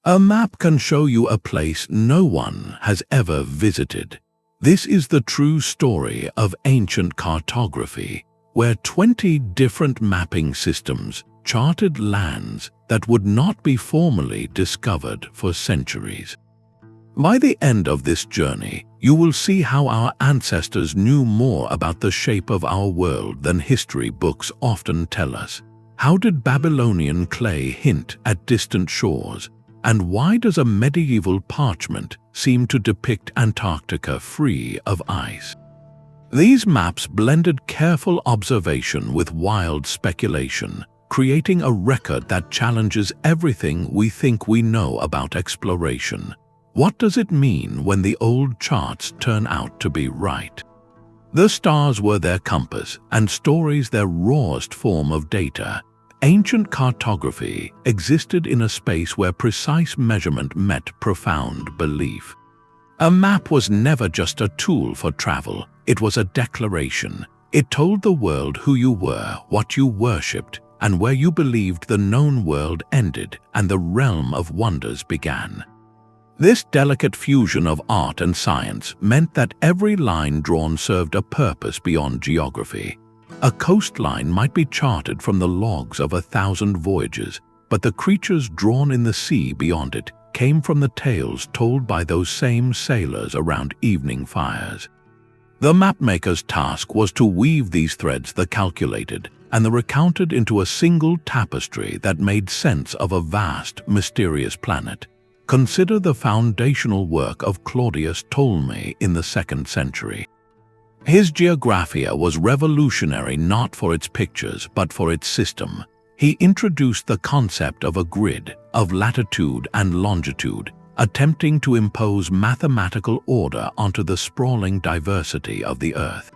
A map can show you a place no one has ever visited. This is the true story of ancient cartography, where 20 different mapping systems charted lands that would not be formally discovered for centuries. By the end of this journey, you will see how our ancestors knew more about the shape of our world than history books often tell us. How did Babylonian clay hint at distant shores? And why does a medieval parchment seem to depict Antarctica free of ice? These maps blended careful observation with wild speculation, creating a record that challenges everything we think we know about exploration. What does it mean when the old charts turn out to be right? The stars were their compass, and stories their rawest form of data. Ancient cartography existed in a space where precise measurement met profound belief. A map was never just a tool for travel, it was a declaration. It told the world who you were, what you worshipped, and where you believed the known world ended and the realm of wonders began. This delicate fusion of art and science meant that every line drawn served a purpose beyond geography. A coastline might be charted from the logs of 1,000 voyages, but the creatures drawn in the sea beyond it came from the tales told by those same sailors around evening fires. The mapmaker's task was to weave these threads, the calculated and the recounted, into a single tapestry that made sense of a vast, mysterious planet. Consider the foundational work of Claudius Ptolemy in the 2nd century. His Geographia was revolutionary not for its pictures but for its system. He introduced the concept of a grid, of latitude and longitude, attempting to impose mathematical order onto the sprawling diversity of the Earth.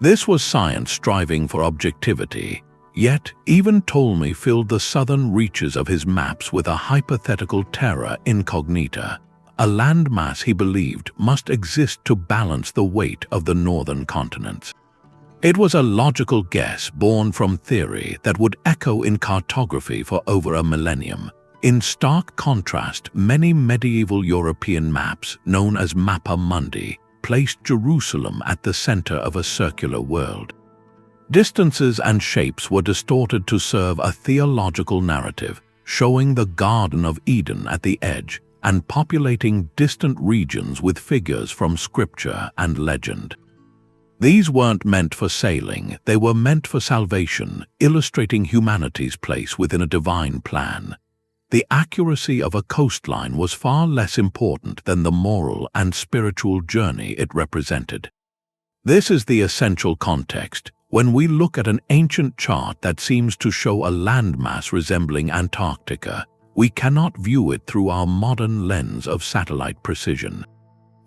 This was science striving for objectivity, yet even Ptolemy filled the southern reaches of his maps with a hypothetical terra incognita, a landmass he believed must exist to balance the weight of the northern continents. It was a logical guess born from theory that would echo in cartography for over a millennium. In stark contrast, many medieval European maps, known as Mappa Mundi, placed Jerusalem at the center of a circular world. Distances and shapes were distorted to serve a theological narrative, showing the Garden of Eden at the edge and populating distant regions with figures from scripture and legend. These weren't meant for sailing, they were meant for salvation, illustrating humanity's place within a divine plan. The accuracy of a coastline was far less important than the moral and spiritual journey it represented. This is the essential context. When we look at an ancient chart that seems to show a landmass resembling Antarctica, we cannot view it through our modern lens of satellite precision.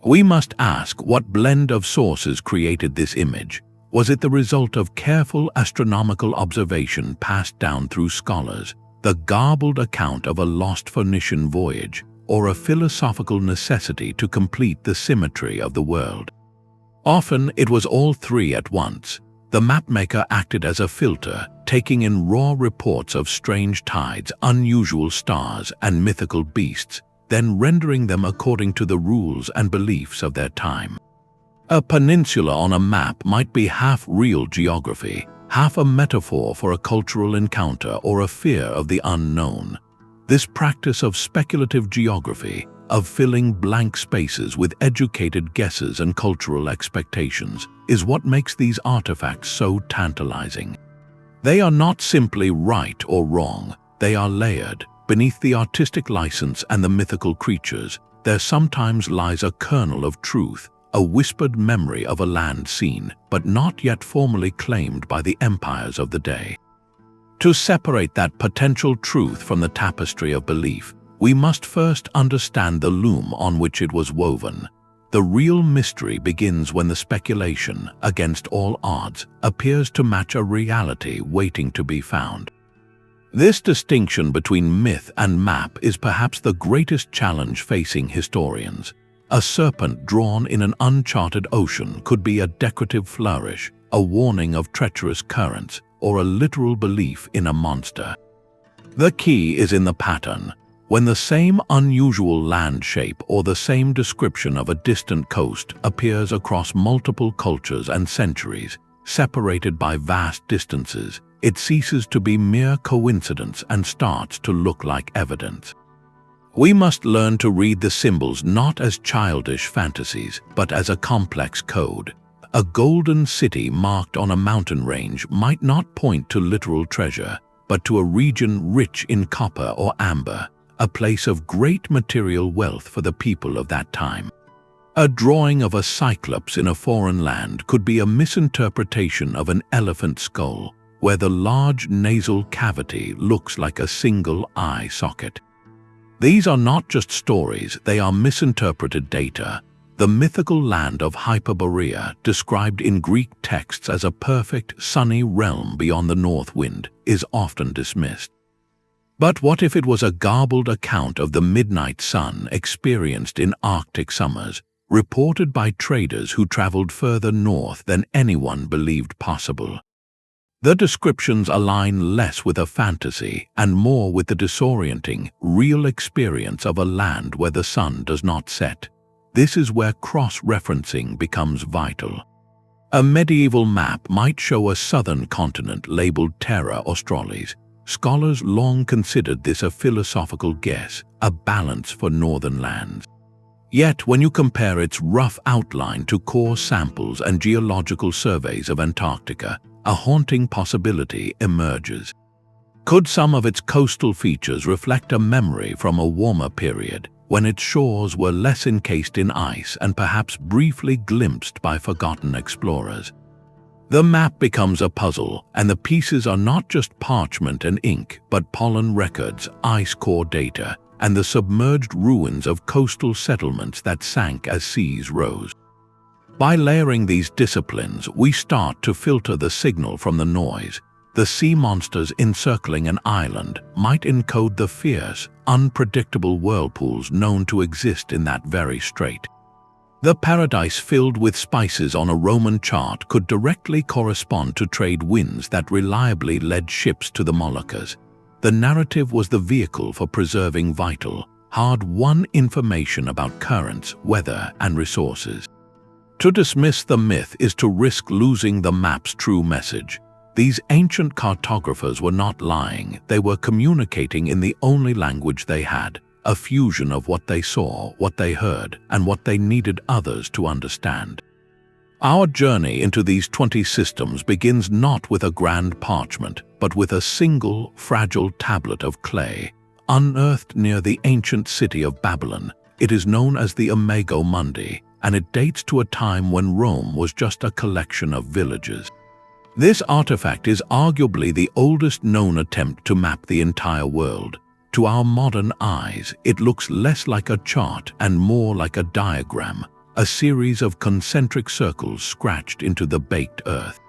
We must ask what blend of sources created this image. Was it the result of careful astronomical observation passed down through scholars, the garbled account of a lost Phoenician voyage, or a philosophical necessity to complete the symmetry of the world? Often it was all three at once. The mapmaker acted as a filter, taking in raw reports of strange tides, unusual stars, and mythical beasts, then rendering them according to the rules and beliefs of their time. A peninsula on a map might be half real geography, half a metaphor for a cultural encounter or a fear of the unknown. This practice of speculative geography, of filling blank spaces with educated guesses and cultural expectations, is what makes these artifacts so tantalizing. They are not simply right or wrong, they are layered. Beneath the artistic license and the mythical creatures, there sometimes lies a kernel of truth, a whispered memory of a land seen, but not yet formally claimed by the empires of the day. To separate that potential truth from the tapestry of belief, we must first understand the loom on which it was woven. The real mystery begins when the speculation, against all odds, appears to match a reality waiting to be found. This distinction between myth and map is perhaps the greatest challenge facing historians. A serpent drawn in an uncharted ocean could be a decorative flourish, a warning of treacherous currents, or a literal belief in a monster. The key is in the pattern. When the same unusual land shape or the same description of a distant coast appears across multiple cultures and centuries, separated by vast distances, it ceases to be mere coincidence and starts to look like evidence. We must learn to read the symbols not as childish fantasies, but as a complex code. A golden city marked on a mountain range might not point to literal treasure, but to a region rich in copper or amber, a place of great material wealth for the people of that time. A drawing of a cyclops in a foreign land could be a misinterpretation of an elephant skull, where the large nasal cavity looks like a single eye socket. These are not just stories, they are misinterpreted data. The mythical land of Hyperborea, described in Greek texts as a perfect, sunny realm beyond the north wind, is often dismissed. But what if it was a garbled account of the midnight sun experienced in Arctic summers, reported by traders who traveled further north than anyone believed possible? The descriptions align less with a fantasy and more with the disorienting, real experience of a land where the sun does not set. This is where cross-referencing becomes vital. A medieval map might show a southern continent labeled Terra Australis. Scholars long considered this a philosophical guess, a balance for northern lands. Yet, when you compare its rough outline to core samples and geological surveys of Antarctica, a haunting possibility emerges. Could some of its coastal features reflect a memory from a warmer period, when its shores were less encased in ice and perhaps briefly glimpsed by forgotten explorers? The map becomes a puzzle, and the pieces are not just parchment and ink, but pollen records, ice core data, and the submerged ruins of coastal settlements that sank as seas rose. By layering these disciplines, we start to filter the signal from the noise. The sea monsters encircling an island might encode the fierce, unpredictable whirlpools known to exist in that very strait. The paradise filled with spices on a Roman chart could directly correspond to trade winds that reliably led ships to the Moluccas. The narrative was the vehicle for preserving vital, hard-won information about currents, weather, and resources. To dismiss the myth is to risk losing the map's true message. These ancient cartographers were not lying, they were communicating in the only language they had, a fusion of what they saw, what they heard, and what they needed others to understand. Our journey into these 20 systems begins not with a grand parchment, but with a single, fragile tablet of clay. Unearthed near the ancient city of Babylon, it is known as the Imago Mundi, and it dates to a time when Rome was just a collection of villages. This artifact is arguably the oldest known attempt to map the entire world. To our modern eyes, it looks less like a chart and more like a diagram, a series of concentric circles scratched into the baked earth.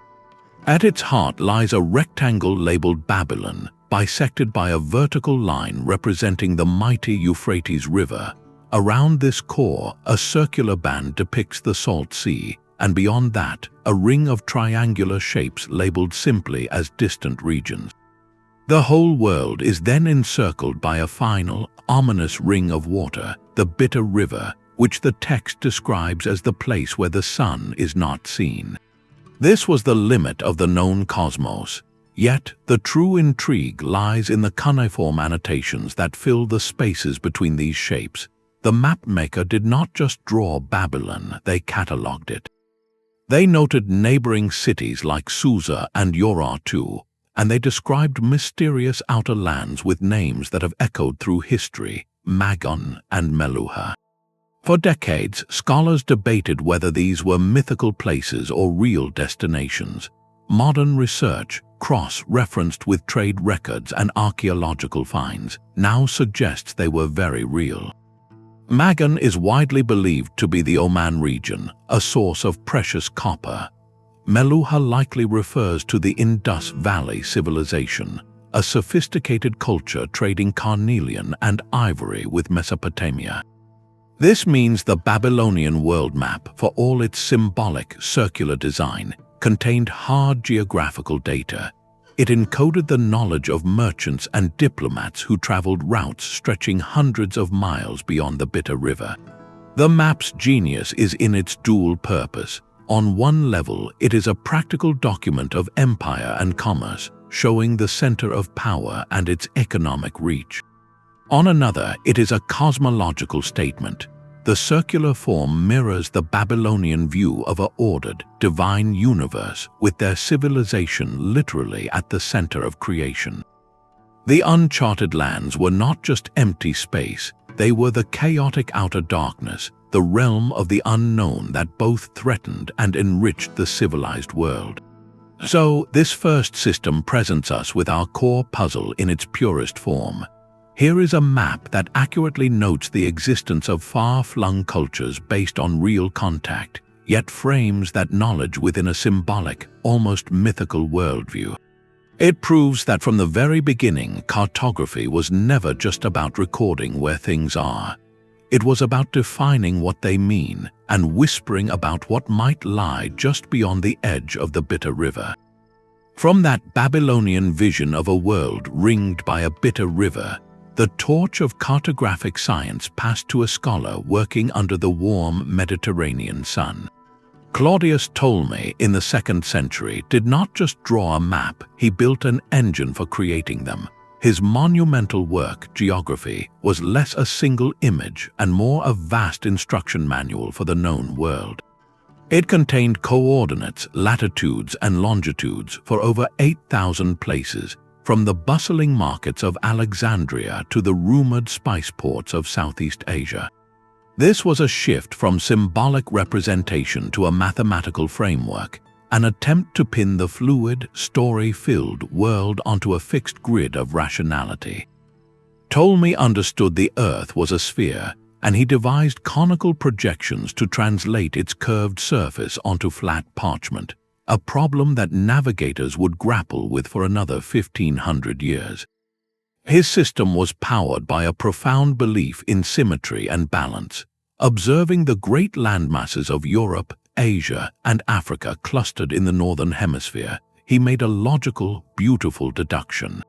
At its heart lies a rectangle labeled Babylon, bisected by a vertical line representing the mighty Euphrates River. Around this core, a circular band depicts the Salt Sea, and beyond that, a ring of triangular shapes labeled simply as distant regions. The whole world is then encircled by a final, ominous ring of water, the Bitter River, which the text describes as the place where the sun is not seen. This was the limit of the known cosmos. Yet, the true intrigue lies in the cuneiform annotations that fill the spaces between these shapes. The mapmaker did not just draw Babylon, they catalogued it. They noted neighboring cities like Susa and Urartu, and they described mysterious outer lands with names that have echoed through history, Magon and Meluha. For decades, scholars debated whether these were mythical places or real destinations. Modern research, cross-referenced with trade records and archaeological finds, now suggests they were very real. Magon is widely believed to be the Oman region, a source of precious copper. Meluha likely refers to the Indus Valley civilization, a sophisticated culture trading carnelian and ivory with Mesopotamia. This means the Babylonian world map, for all its symbolic, circular design, contained hard geographical data. it encoded the knowledge of merchants and diplomats who traveled routes stretching hundreds of miles beyond the Bitter River. The map's genius is in its dual purpose. On one level, it is a practical document of empire and commerce, showing the center of power and its economic reach. On another, it is a cosmological statement. The circular form mirrors the Babylonian view of an ordered, divine universe with their civilization literally at the center of creation. The uncharted lands were not just empty space, they were the chaotic outer darkness, the realm of the unknown that both threatened and enriched the civilized world. So, this first system presents us with our core puzzle in its purest form. Here is a map that accurately notes the existence of far-flung cultures based on real contact, yet frames that knowledge within a symbolic, almost mythical worldview. It proves that from the very beginning, cartography was never just about recording where things are. It was about defining what they mean and whispering about what might lie just beyond the edge of the Bitter River. From that Babylonian vision of a world ringed by a bitter river, the torch of cartographic science passed to a scholar working under the warm Mediterranean sun. Claudius Ptolemy, in the 2nd century, did not just draw a map, he built an engine for creating them. His monumental work, Geography, was less a single image and more a vast instruction manual for the known world. It contained coordinates, latitudes, and longitudes for over 8,000 places, from the bustling markets of Alexandria to the rumored spice ports of Southeast Asia. This was a shift from symbolic representation to a mathematical framework, an attempt to pin the fluid, story-filled world onto a fixed grid of rationality. Ptolemy understood the Earth was a sphere, and he devised conical projections to translate its curved surface onto flat parchment, a problem that navigators would grapple with for another 1,500 years. His system was powered by a profound belief in symmetry and balance. Observing the great landmasses of Europe, Asia, and Africa clustered in the northern hemisphere, he made a logical, beautiful deduction.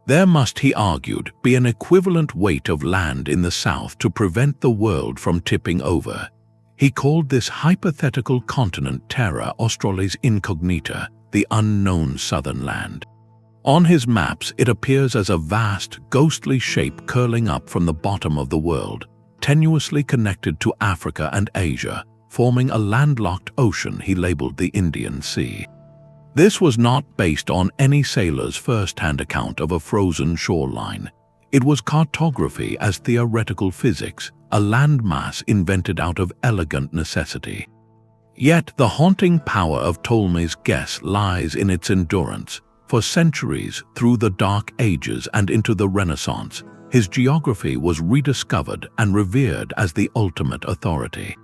There must, he argued, be an equivalent weight of land in the south to prevent the world from tipping over. He called this hypothetical continent Terra Australis Incognita, the unknown southern land. On his maps, it appears as a vast, ghostly shape curling up from the bottom of the world, tenuously connected to Africa and Asia, forming a landlocked ocean he labeled the Indian Sea. This was not based on any sailor's first-hand account of a frozen shoreline. It was cartography as theoretical physics, a landmass invented out of elegant necessity. Yet the haunting power of Ptolemy's guess lies in its endurance. For centuries, through the Dark Ages and into the Renaissance, his geography was rediscovered and revered as the ultimate authority.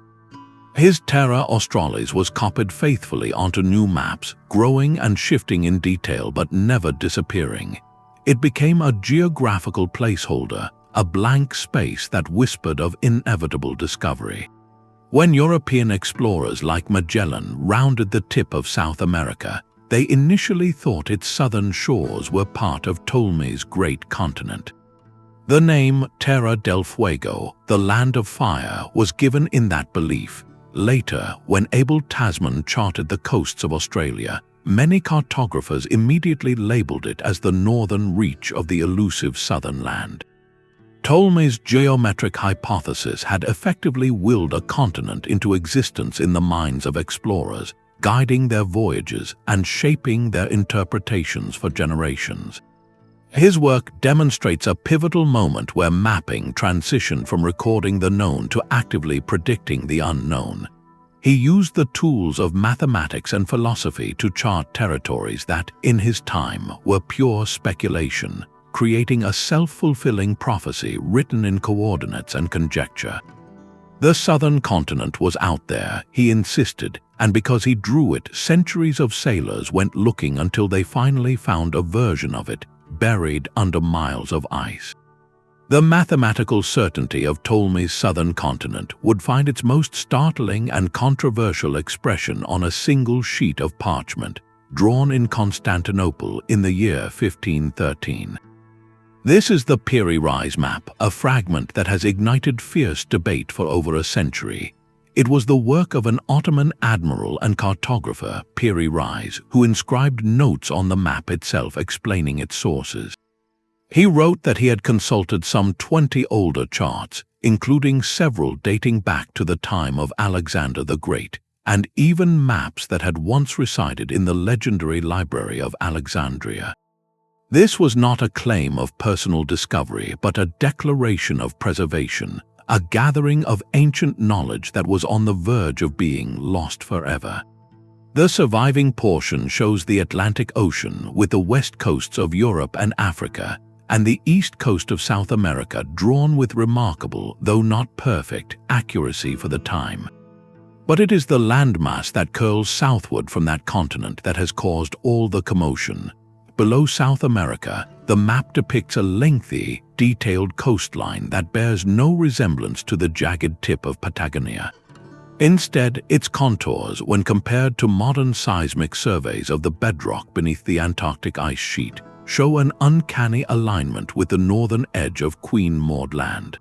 His Terra Australis was copied faithfully onto new maps, growing and shifting in detail but never disappearing. It became a geographical placeholder, a blank space that whispered of inevitable discovery. When European explorers like Magellan rounded the tip of South America, they initially thought its southern shores were part of Ptolemy's great continent. The name Terra del Fuego, the land of fire, was given in that belief. Later, when Abel Tasman charted the coasts of Australia, many cartographers immediately labeled it as the northern reach of the elusive southern land. Ptolemy's geometric hypothesis had effectively willed a continent into existence in the minds of explorers, guiding their voyages and shaping their interpretations for generations. His work demonstrates a pivotal moment where mapping transitioned from recording the known to actively predicting the unknown. He used the tools of mathematics and philosophy to chart territories that, in his time, were pure speculation, creating a self-fulfilling prophecy written in coordinates and conjecture. The southern continent was out there, he insisted, and because he drew it, centuries of sailors went looking until they finally found a version of it, buried under miles of ice. The mathematical certainty of Ptolemy's southern continent would find its most startling and controversial expression on a single sheet of parchment, drawn in Constantinople in the year 1513. This is the Piri Reis map, a fragment that has ignited fierce debate for over a century. It was the work of an Ottoman admiral and cartographer, Piri Reis, who inscribed notes on the map itself explaining its sources. He wrote that he had consulted some 20 older charts, including several dating back to the time of Alexander the Great, and even maps that had once resided in the legendary Library of Alexandria. This was not a claim of personal discovery, but a declaration of preservation, a gathering of ancient knowledge that was on the verge of being lost forever. The surviving portion shows the Atlantic Ocean with the west coasts of Europe and Africa, and the east coast of South America drawn with remarkable, though not perfect, accuracy for the time. But it is the landmass that curls southward from that continent that has caused all the commotion. Below South America, the map depicts a lengthy, detailed coastline that bears no resemblance to the jagged tip of Patagonia. Instead, its contours, when compared to modern seismic surveys of the bedrock beneath the Antarctic ice sheet, show an uncanny alignment with the northern edge of Queen Maud Land.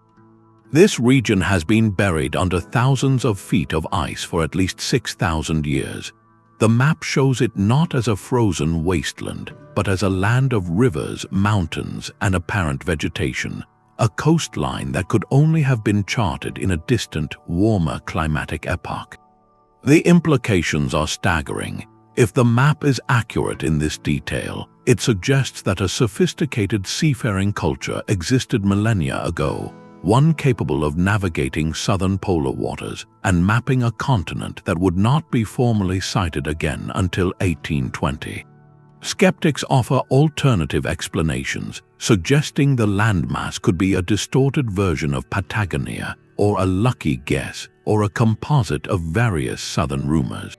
This region has been buried under thousands of feet of ice for at least 6,000 years. The map shows it not as a frozen wasteland, but as a land of rivers, mountains, and apparent vegetation, a coastline that could only have been charted in a distant, warmer climatic epoch. The implications are staggering. If the map is accurate in this detail, it suggests that a sophisticated seafaring culture existed millennia ago, one capable of navigating southern polar waters and mapping a continent that would not be formally sighted again until 1820. Skeptics offer alternative explanations, suggesting the landmass could be a distorted version of Patagonia, or a lucky guess, or a composite of various southern rumors.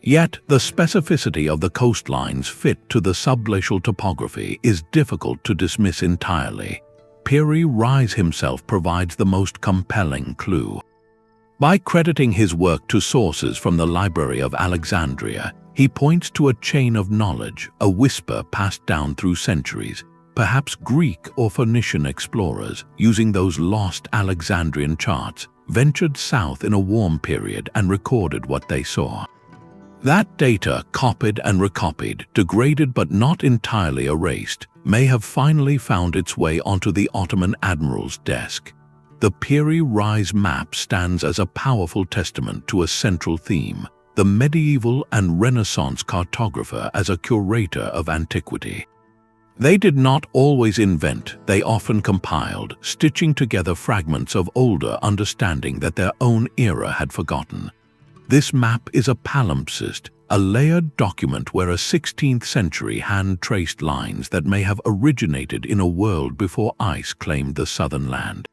Yet, the specificity of the coastlines fit to the subglacial topography is difficult to dismiss entirely. Piri Reis himself provides the most compelling clue. By crediting his work to sources from the Library of Alexandria, he points to a chain of knowledge, a whisper passed down through centuries. Perhaps Greek or Phoenician explorers, using those lost Alexandrian charts, ventured south in a warm period and recorded what they saw. That data, copied and recopied, degraded but not entirely erased, may have finally found its way onto the Ottoman admiral's desk. The Piri Reis map stands as a powerful testament to a central theme: the medieval and Renaissance cartographer as a curator of antiquity. They did not always invent, they often compiled, stitching together fragments of older understanding that their own era had forgotten. This map is a palimpsest, a layered document where a 16th century hand traced lines that may have originated in a world before ice claimed the southern land.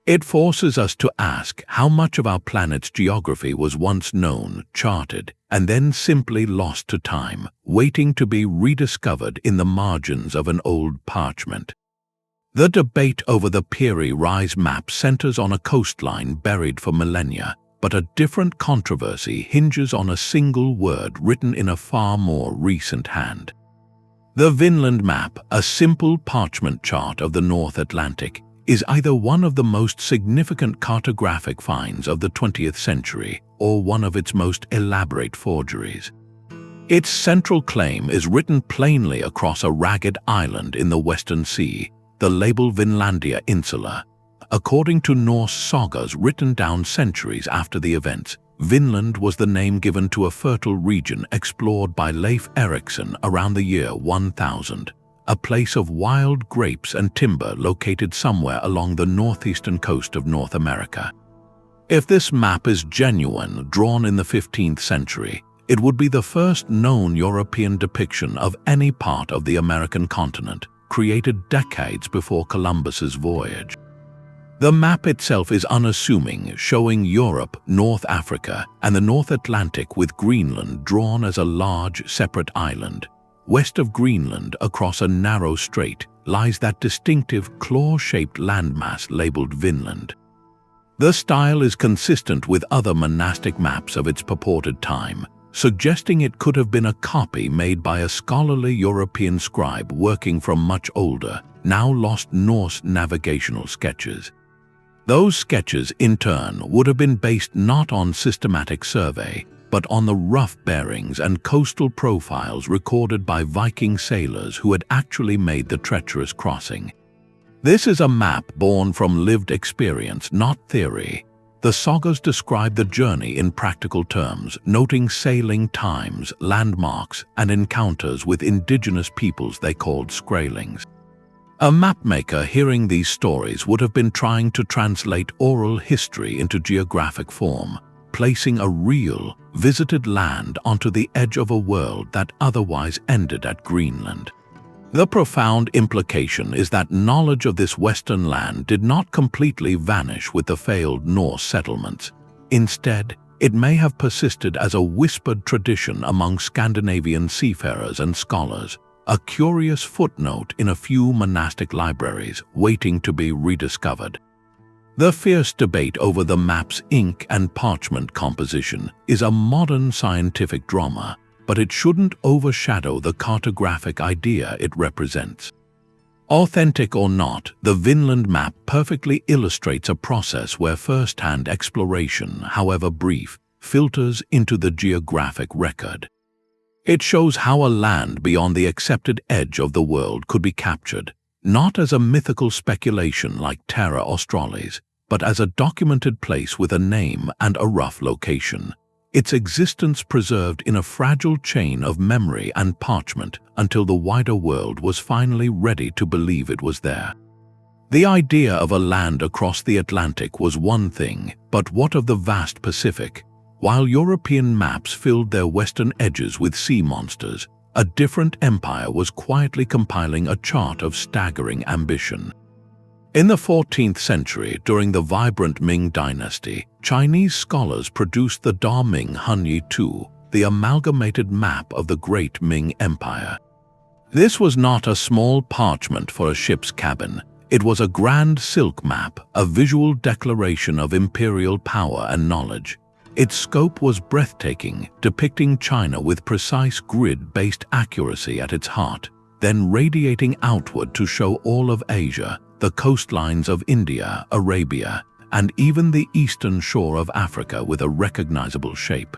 It forces us to ask how much of our planet's geography was once known, charted, and then simply lost to time, waiting to be rediscovered in the margins of an old parchment. The debate over the Piri Reis map centers on a coastline buried for millennia, but a different controversy hinges on a single word written in a far more recent hand. The Vinland Map, a simple parchment chart of the North Atlantic, is either one of the most significant cartographic finds of the 20th century or one of its most elaborate forgeries. Its central claim is written plainly across a ragged island in the Western Sea, the label Vinlandia Insula. According to Norse sagas written down centuries after the events, Vinland was the name given to a fertile region explored by Leif Erikson around the year 1000, a place of wild grapes and timber located somewhere along the northeastern coast of North America. If this map is genuine, drawn in the 15th century, it would be the first known European depiction of any part of the American continent, created decades before Columbus's voyage. The map itself is unassuming, showing Europe, North Africa, and the North Atlantic with Greenland drawn as a large, separate island. West of Greenland, across a narrow strait, lies that distinctive claw-shaped landmass labeled Vinland. The style is consistent with other monastic maps of its purported time, suggesting it could have been a copy made by a scholarly European scribe working from much older, now lost Norse navigational sketches. Those sketches, in turn, would have been based not on systematic survey, but on the rough bearings and coastal profiles recorded by Viking sailors who had actually made the treacherous crossing. This is a map born from lived experience, not theory. The sagas describe the journey in practical terms, noting sailing times, landmarks, and encounters with indigenous peoples they called Skraelings. A mapmaker hearing these stories would have been trying to translate oral history into geographic form, placing a real, visited land onto the edge of a world that otherwise ended at Greenland. The profound implication is that knowledge of this western land did not completely vanish with the failed Norse settlements. Instead, it may have persisted as a whispered tradition among Scandinavian seafarers and scholars, a curious footnote in a few monastic libraries waiting to be rediscovered. The fierce debate over the map's ink and parchment composition is a modern scientific drama, but it shouldn't overshadow the cartographic idea it represents. Authentic or not, the Vinland map perfectly illustrates a process where first-hand exploration, however brief, filters into the geographic record. It shows how a land beyond the accepted edge of the world could be captured, not as a mythical speculation like Terra Australis, but as a documented place with a name and a rough location, its existence preserved in a fragile chain of memory and parchment until the wider world was finally ready to believe it was there. The idea of a land across the Atlantic was one thing, but what of the vast Pacific? While European maps filled their western edges with sea monsters, a different empire was quietly compiling a chart of staggering ambition. In the 14th century, during the vibrant Ming Dynasty, Chinese scholars produced the Da Ming Hunyi II, the amalgamated map of the Great Ming Empire. This was not a small parchment for a ship's cabin. It was a grand silk map, a visual declaration of imperial power and knowledge. Its scope was breathtaking, depicting China with precise grid-based accuracy at its heart, then radiating outward to show all of Asia, the coastlines of India, Arabia, and even the eastern shore of Africa with a recognizable shape.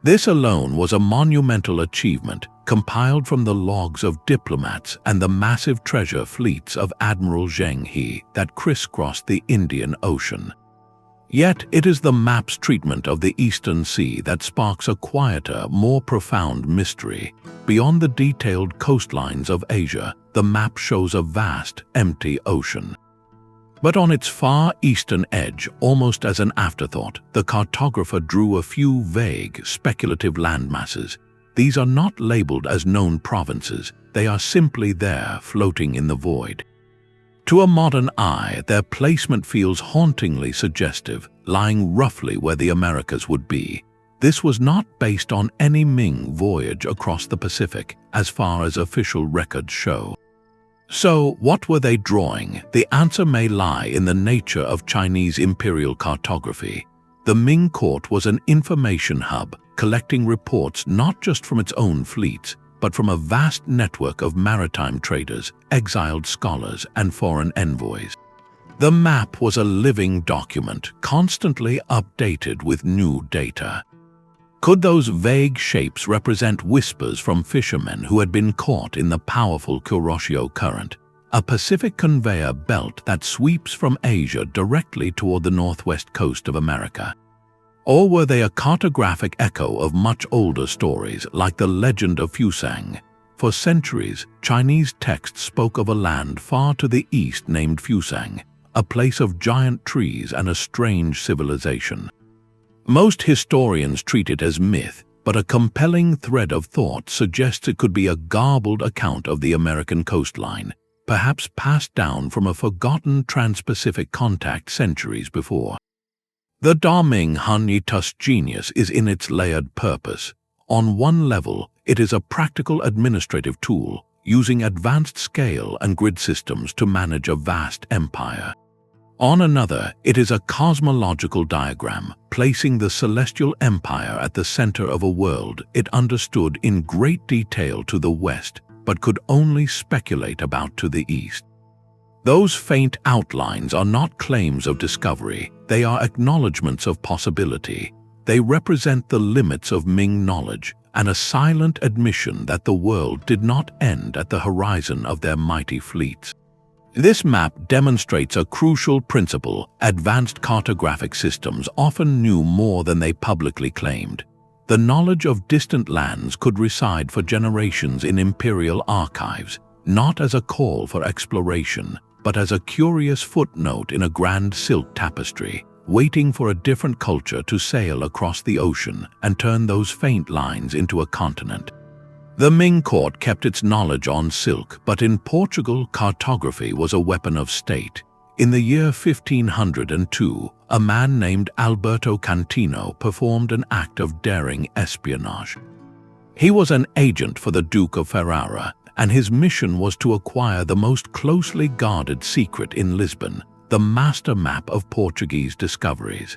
This alone was a monumental achievement, compiled from the logs of diplomats and the massive treasure fleets of Admiral Zheng He that crisscrossed the Indian Ocean. Yet it is the map's treatment of the Eastern Sea that sparks a quieter, more profound mystery. Beyond the detailed coastlines of Asia, the map shows a vast, empty ocean. But on its far eastern edge, almost as an afterthought, the cartographer drew a few vague, speculative landmasses. These are not labeled as known provinces, they are simply there, floating in the void. To a modern eye, their placement feels hauntingly suggestive, lying roughly where the Americas would be. This was not based on any Ming voyage across the Pacific, as far as official records show. So, what were they drawing? The answer may lie in the nature of Chinese imperial cartography. The Ming court was an information hub, collecting reports not just from its own fleets, but from a vast network of maritime traders, exiled scholars, and foreign envoys. The map was a living document, constantly updated with new data. Could those vague shapes represent whispers from fishermen who had been caught in the powerful Kuroshio current, a Pacific conveyor belt that sweeps from Asia directly toward the northwest coast of America? Or were they a cartographic echo of much older stories like the legend of Fusang? For centuries, Chinese texts spoke of a land far to the east named Fusang, a place of giant trees and a strange civilization. Most historians treat it as myth, but a compelling thread of thought suggests it could be a garbled account of the American coastline, perhaps passed down from a forgotten trans-Pacific contact centuries before. The Da Ming Hunyi II's genius is in its layered purpose. On one level, it is a practical administrative tool, using advanced scale and grid systems to manage a vast empire. On another, it is a cosmological diagram, placing the celestial empire at the center of a world it understood in great detail to the west, but could only speculate about to the east. Those faint outlines are not claims of discovery, they are acknowledgments of possibility. They represent the limits of Ming knowledge and a silent admission that the world did not end at the horizon of their mighty fleets. This map demonstrates a crucial principle: advanced cartographic systems often knew more than they publicly claimed. The knowledge of distant lands could reside for generations in imperial archives, not as a call for exploration, but as a curious footnote in a grand silk tapestry, waiting for a different culture to sail across the ocean and turn those faint lines into a continent. The Ming court kept its knowledge on silk, but in Portugal, cartography was a weapon of state. In the year 1502, a man named Alberto Cantino performed an act of daring espionage. He was an agent for the Duke of Ferrara, and his mission was to acquire the most closely guarded secret in Lisbon, the master map of Portuguese discoveries.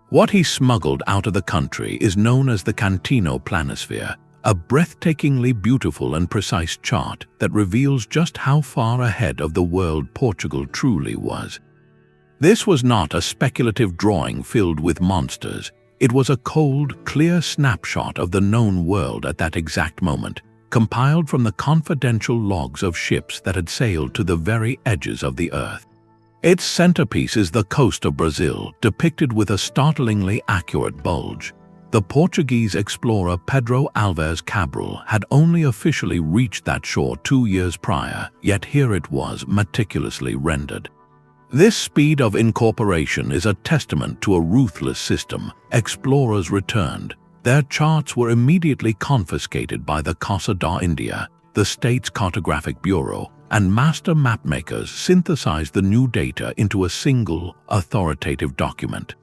What he smuggled out of the country is known as the Cantino Planisphere, a breathtakingly beautiful and precise chart that reveals just how far ahead of the world Portugal truly was. This was not a speculative drawing filled with monsters. It was a cold, clear snapshot of the known world at that exact moment, compiled from the confidential logs of ships that had sailed to the very edges of the earth. Its centerpiece is the coast of Brazil, depicted with a startlingly accurate bulge. The Portuguese explorer Pedro Álvares Cabral had only officially reached that shore 2 years prior, yet here it was, meticulously rendered. This speed of incorporation is a testament to a ruthless system. Explorers returned. Their charts were immediately confiscated by the Cosa da India, the state's cartographic bureau, and master mapmakers synthesized the new data into a single, authoritative document.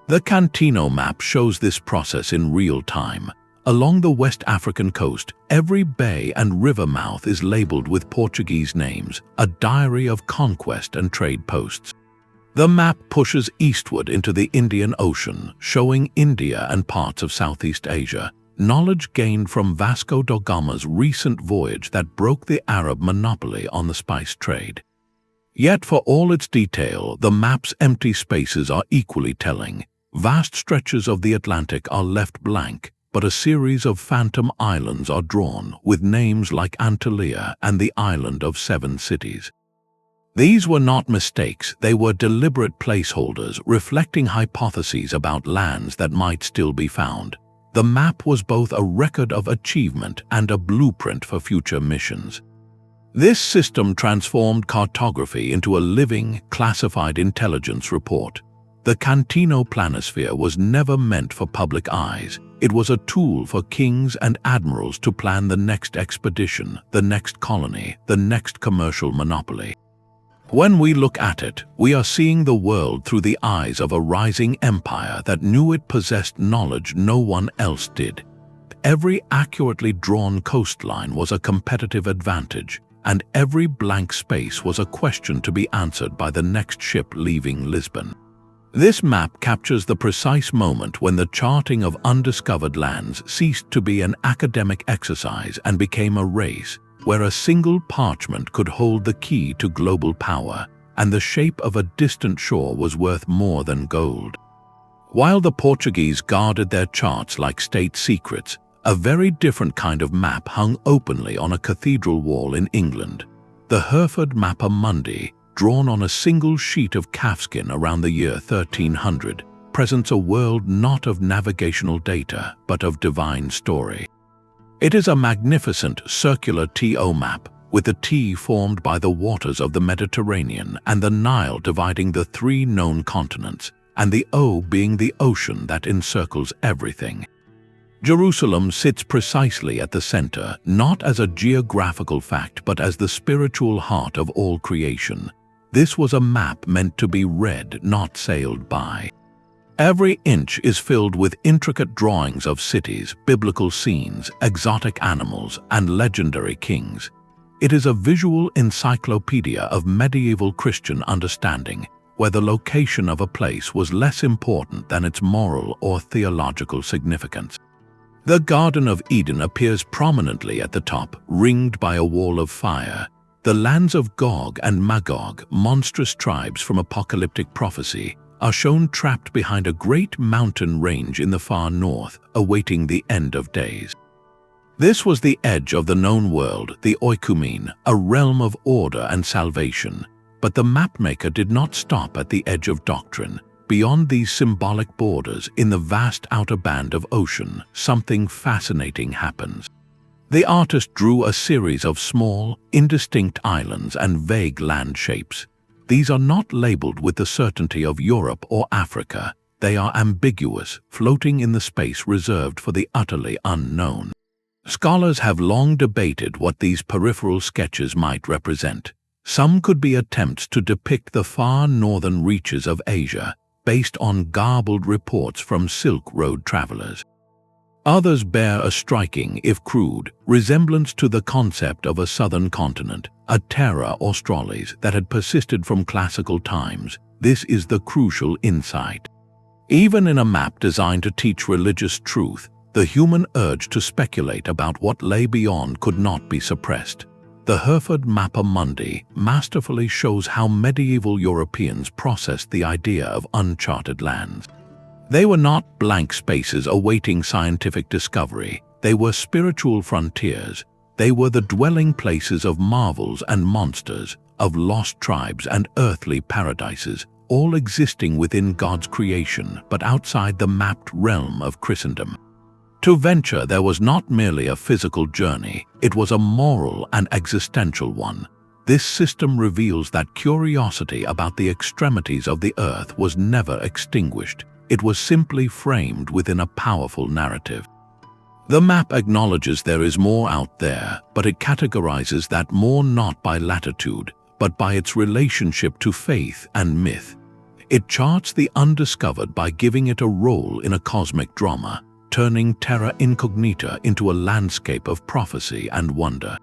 The Cantino map shows this process in real time. Along the West African coast, every bay and river mouth is labeled with Portuguese names, a diary of conquest and trade posts. The map pushes eastward into the Indian Ocean, showing India and parts of Southeast Asia, knowledge gained from Vasco da Gama's recent voyage that broke the Arab monopoly on the spice trade. Yet for all its detail, the map's empty spaces are equally telling. Vast stretches of the Atlantic are left blank, but a series of phantom islands are drawn, with names like Antalya and the Island of Seven Cities. These were not mistakes, they were deliberate placeholders reflecting hypotheses about lands that might still be found. The map was both a record of achievement and a blueprint for future missions. This system transformed cartography into a living, classified intelligence report. The Cantino Planisphere was never meant for public eyes. It was a tool for kings and admirals to plan the next expedition, the next colony, the next commercial monopoly. When we look at it, we are seeing the world through the eyes of a rising empire that knew it possessed knowledge no one else did. Every accurately drawn coastline was a competitive advantage, and every blank space was a question to be answered by the next ship leaving Lisbon. This map captures the precise moment when the charting of undiscovered lands ceased to be an academic exercise and became a race, where a single parchment could hold the key to global power, and the shape of a distant shore was worth more than gold. While the Portuguese guarded their charts like state secrets, a very different kind of map hung openly on a cathedral wall in England. The Hereford Mappa Mundi, drawn on a single sheet of calfskin around the year 1300, presents a world not of navigational data, but of divine story. It is a magnificent circular TO map, with the T formed by the waters of the Mediterranean and the Nile dividing the 3 known continents, and the O being the ocean that encircles everything. Jerusalem sits precisely at the center, not as a geographical fact but as the spiritual heart of all creation. This was a map meant to be read, not sailed by. Every inch is filled with intricate drawings of cities, biblical scenes, exotic animals, and legendary kings. It is a visual encyclopedia of medieval Christian understanding, where the location of a place was less important than its moral or theological significance. The Garden of Eden appears prominently at the top, ringed by a wall of fire. The lands of Gog and Magog, monstrous tribes from apocalyptic prophecy, are shown trapped behind a great mountain range in the far north, awaiting the end of days. This was the edge of the known world, the oikoumene, a realm of order and salvation. But the mapmaker did not stop at the edge of doctrine. Beyond these symbolic borders, in the vast outer band of ocean, something fascinating happens. The artist drew a series of small, indistinct islands and vague land shapes. These are not labeled with the certainty of Europe or Africa. They are ambiguous, floating in the space reserved for the utterly unknown. Scholars have long debated what these peripheral sketches might represent. Some could be attempts to depict the far northern reaches of Asia, based on garbled reports from Silk Road travelers. Others bear a striking, if crude, resemblance to the concept of a southern continent, a terra australis that had persisted from classical times. This is the crucial insight. Even in a map designed to teach religious truth, the human urge to speculate about what lay beyond could not be suppressed. The Hereford Mappa Mundi masterfully shows how medieval Europeans processed the idea of uncharted lands. They were not blank spaces awaiting scientific discovery. They were spiritual frontiers. They were the dwelling places of marvels and monsters, of lost tribes and earthly paradises, all existing within God's creation but outside the mapped realm of Christendom. To venture there was not merely a physical journey, it was a moral and existential one. This system reveals that curiosity about the extremities of the earth was never extinguished. It was simply framed within a powerful narrative. The map acknowledges there is more out there, but it categorizes that more not by latitude, but by its relationship to faith and myth. It charts the undiscovered by giving it a role in a cosmic drama, turning terra incognita into a landscape of prophecy and wonder.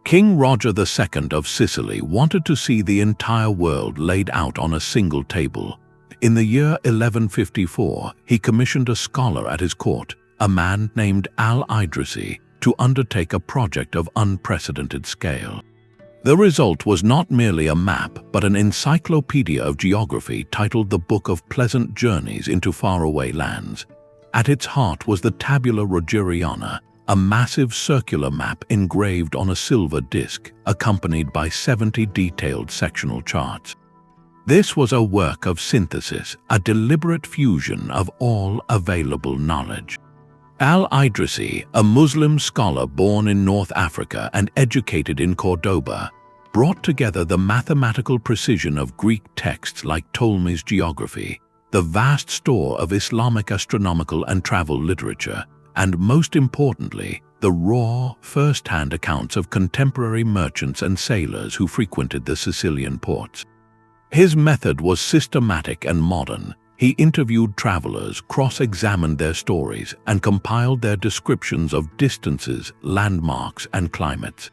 King Roger II of Sicily wanted to see the entire world laid out on a single table. In the year 1154, he commissioned a scholar at his court, a man named Al-Idrisi, to undertake a project of unprecedented scale. The result was not merely a map, but an encyclopedia of geography titled The Book of Pleasant Journeys into Faraway Lands. At its heart was the Tabula Rogeriana, a massive circular map engraved on a silver disc, accompanied by 70 detailed sectional charts. This was a work of synthesis, a deliberate fusion of all available knowledge. Al-Idrisi, a Muslim scholar born in North Africa and educated in Cordoba, brought together the mathematical precision of Greek texts like Ptolemy's geography, the vast store of Islamic astronomical and travel literature, and most importantly, the raw, first-hand accounts of contemporary merchants and sailors who frequented the Sicilian ports. His method was systematic and modern. He interviewed travelers, cross-examined their stories, and compiled their descriptions of distances, landmarks, and climates.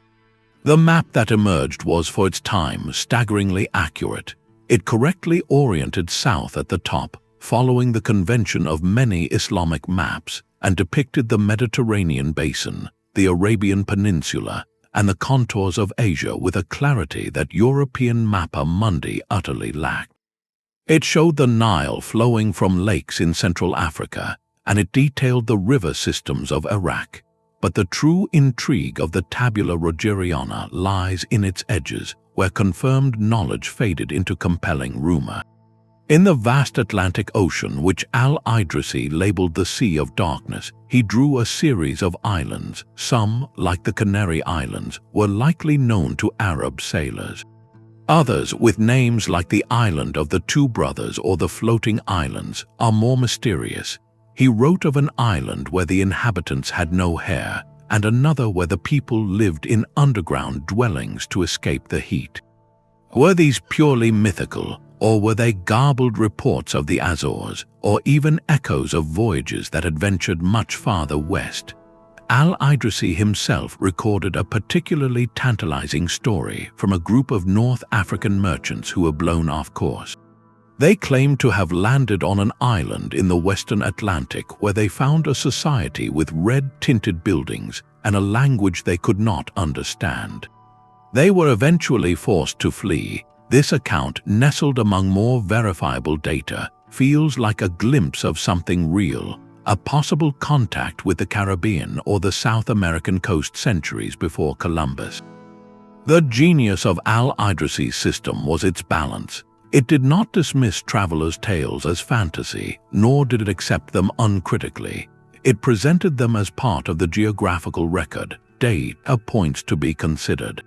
The map that emerged was, for its time, staggeringly accurate. It correctly oriented south at the top, following the convention of many Islamic maps, and depicted the Mediterranean basin, the Arabian Peninsula, and the contours of Asia with a clarity that European Mappa Mundi utterly lacked. It showed the Nile flowing from lakes in Central Africa, and it detailed the river systems of Iraq. But the true intrigue of the Tabula Rogeriana lies in its edges, where confirmed knowledge faded into compelling rumor. In the vast Atlantic Ocean, which Al-Idrisi labeled the Sea of Darkness, he drew a series of islands. Some, like the Canary Islands, were likely known to Arab sailors. Others, with names like the Island of the Two Brothers or the Floating Islands, are more mysterious. He wrote of an island where the inhabitants had no hair, and another where the people lived in underground dwellings to escape the heat. Were these purely mythical, or were they garbled reports of the Azores, or even echoes of voyages that had ventured much farther west? Al-Idrisi himself recorded a particularly tantalizing story from a group of North African merchants who were blown off course. They claim to have landed on an island in the western Atlantic where they found a society with red-tinted buildings and a language they could not understand. They were eventually forced to flee. This account, nestled among more verifiable data, feels like a glimpse of something real, a possible contact with the Caribbean or the South American coast centuries before Columbus. The genius of Al-Idrisi's system was its balance. It did not dismiss travelers' tales as fantasy, nor did it accept them uncritically. It presented them as part of the geographical record, data points to be considered.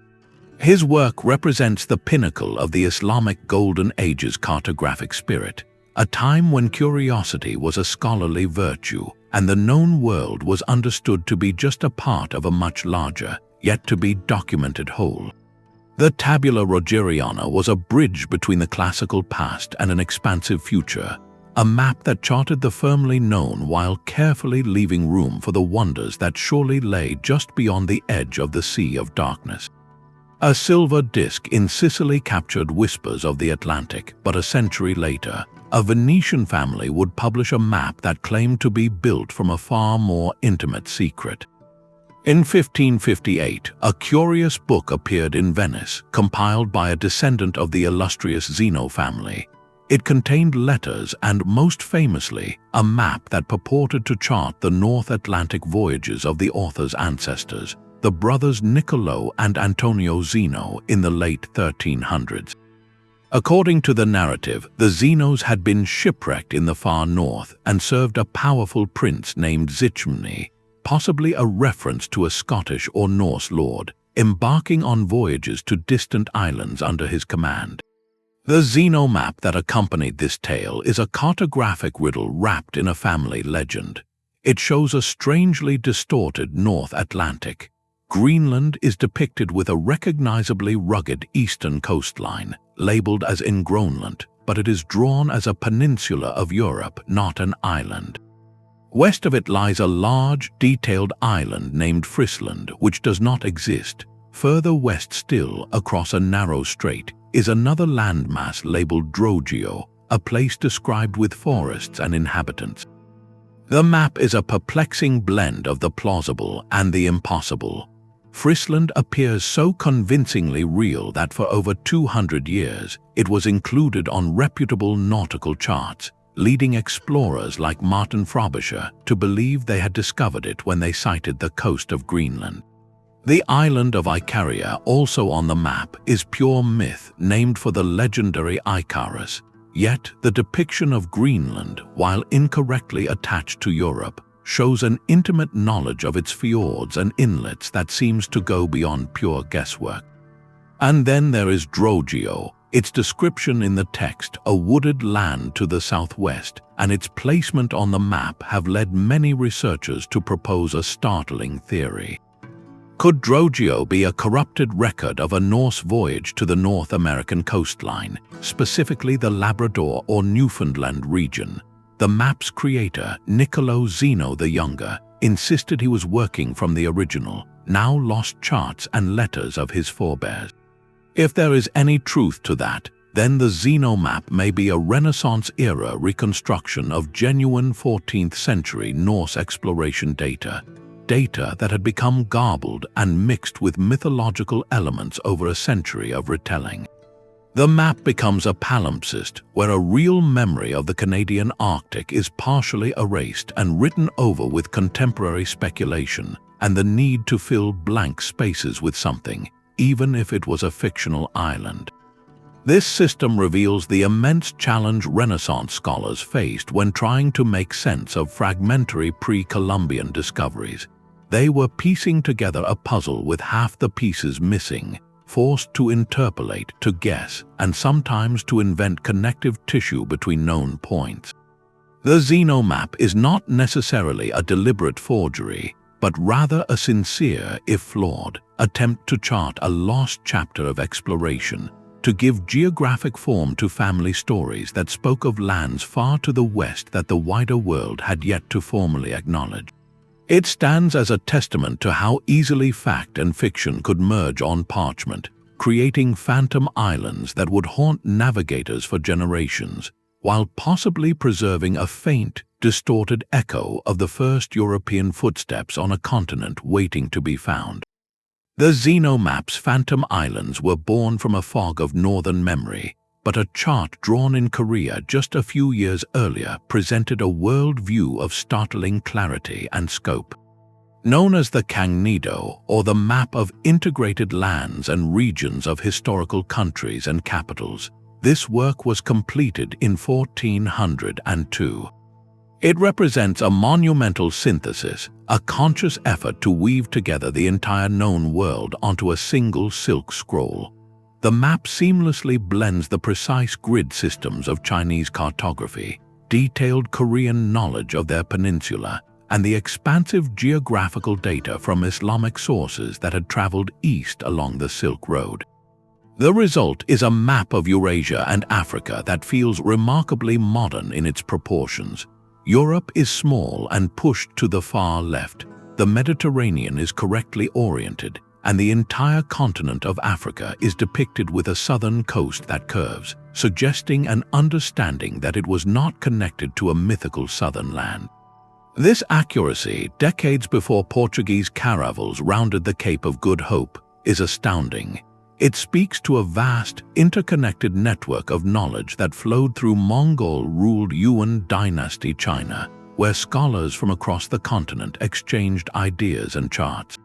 His work represents the pinnacle of the Islamic Golden Age's cartographic spirit, a time when curiosity was a scholarly virtue and the known world was understood to be just a part of a much larger, yet to be documented whole. The Tabula Rogeriana was a bridge between the classical past and an expansive future, a map that charted the firmly known while carefully leaving room for the wonders that surely lay just beyond the edge of the Sea of Darkness. A silver disc in Sicily captured whispers of the Atlantic, but a century later, a Venetian family would publish a map that claimed to be built from a far more intimate secret. In 1558, a curious book appeared in Venice, compiled by a descendant of the illustrious Zeno family. It contained letters and, most famously, a map that purported to chart the North Atlantic voyages of the author's ancestors, the brothers Niccolo and Antonio Zeno, in the late 1300s. According to the narrative, the Zenos had been shipwrecked in the far north and served a powerful prince named Zichmni, possibly a reference to a Scottish or Norse lord, embarking on voyages to distant islands under his command. The Zeno map that accompanied this tale is a cartographic riddle wrapped in a family legend. It shows a strangely distorted North Atlantic. Greenland is depicted with a recognizably rugged eastern coastline, labeled as in Groenland, but it is drawn as a peninsula of Europe, not an island. West of it lies a large, detailed island named Friesland, which does not exist. Further west still, across a narrow strait, is another landmass labeled Drogeo, a place described with forests and inhabitants. The map is a perplexing blend of the plausible and the impossible. Friesland appears so convincingly real that for over 200 years it was included on reputable nautical charts, leading explorers like Martin Frobisher to believe they had discovered it when they sighted the coast of Greenland. The island of Icaria, also on the map, is pure myth, named for the legendary Icarus. Yet the depiction of Greenland, while incorrectly attached to Europe, shows an intimate knowledge of its fjords and inlets that seems to go beyond pure guesswork. And then there is Drogeo, its description in the text, a wooded land to the southwest, and its placement on the map have led many researchers to propose a startling theory. Could Drogeo be a corrupted record of a Norse voyage to the North American coastline, specifically the Labrador or Newfoundland region? The map's creator, Niccolo Zeno the Younger, insisted he was working from the original, now lost charts and letters of his forebears. If there is any truth to that, then the Zeno map may be a Renaissance-era reconstruction of genuine 14th century Norse exploration data that had become garbled and mixed with mythological elements over a century of retelling. The map becomes a palimpsest where a real memory of the Canadian Arctic is partially erased and written over with contemporary speculation and the need to fill blank spaces with something, even if it was a fictional island. This system reveals the immense challenge Renaissance scholars faced when trying to make sense of fragmentary pre-Columbian discoveries. They were piecing together a puzzle with half the pieces missing, forced to interpolate, to guess, and sometimes to invent connective tissue between known points. The Zeno map is not necessarily a deliberate forgery, but rather a sincere, if flawed, attempt to chart a lost chapter of exploration, to give geographic form to family stories that spoke of lands far to the west that the wider world had yet to formally acknowledge. It stands as a testament to how easily fact and fiction could merge on parchment, creating phantom islands that would haunt navigators for generations, while possibly preserving a faint, distorted echo of the first European footsteps on a continent waiting to be found. The Zeno map's phantom islands were born from a fog of northern memory, but a chart drawn in Korea just a few years earlier presented a world view of startling clarity and scope. Known as the Kangnido, or the Map of Integrated Lands and Regions of Historical Countries and Capitals, this work was completed in 1402. It represents a monumental synthesis, a conscious effort to weave together the entire known world onto a single silk scroll. The map seamlessly blends the precise grid systems of Chinese cartography, detailed Korean knowledge of their peninsula, and the expansive geographical data from Islamic sources that had traveled east along the Silk Road. The result is a map of Eurasia and Africa that feels remarkably modern in its proportions. Europe is small and pushed to the far left, the Mediterranean is correctly oriented, and the entire continent of Africa is depicted with a southern coast that curves, suggesting an understanding that it was not connected to a mythical southern land. This accuracy, decades before Portuguese caravels rounded the Cape of Good Hope, is astounding. It speaks to a vast, interconnected network of knowledge that flowed through Mongol-ruled Yuan dynasty China, where scholars from across the continent exchanged ideas and charts.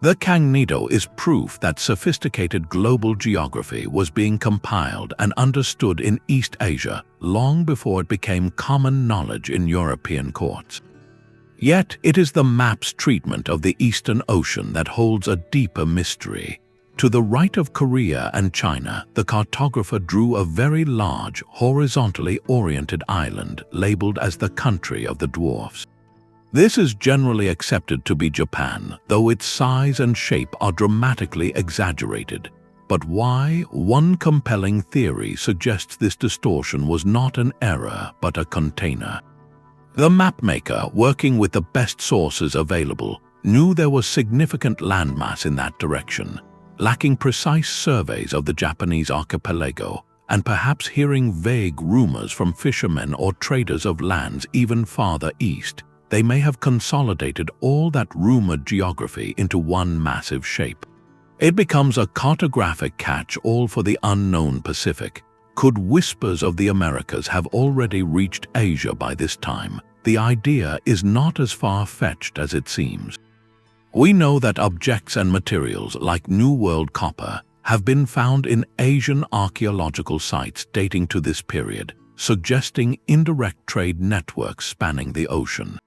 The Kangnido is proof that sophisticated global geography was being compiled and understood in East Asia long before it became common knowledge in European courts. Yet it is the map's treatment of the Eastern Ocean that holds a deeper mystery. To the right of Korea and China, the cartographer drew a very large, horizontally oriented island labeled as the country of the dwarfs. This is generally accepted to be Japan, though its size and shape are dramatically exaggerated. But why? One compelling theory suggests this distortion was not an error, but a container. The mapmaker, working with the best sources available, knew there was significant landmass in that direction. Lacking precise surveys of the Japanese archipelago, and perhaps hearing vague rumors from fishermen or traders of lands even farther east, they may have consolidated all that rumored geography into one massive shape. It becomes a cartographic catch-all for the unknown Pacific. Could whispers of the Americas have already reached Asia by this time? The idea is not as far-fetched as it seems. We know that objects and materials like New World copper have been found in Asian archaeological sites dating to this period, suggesting indirect trade networks spanning the ocean.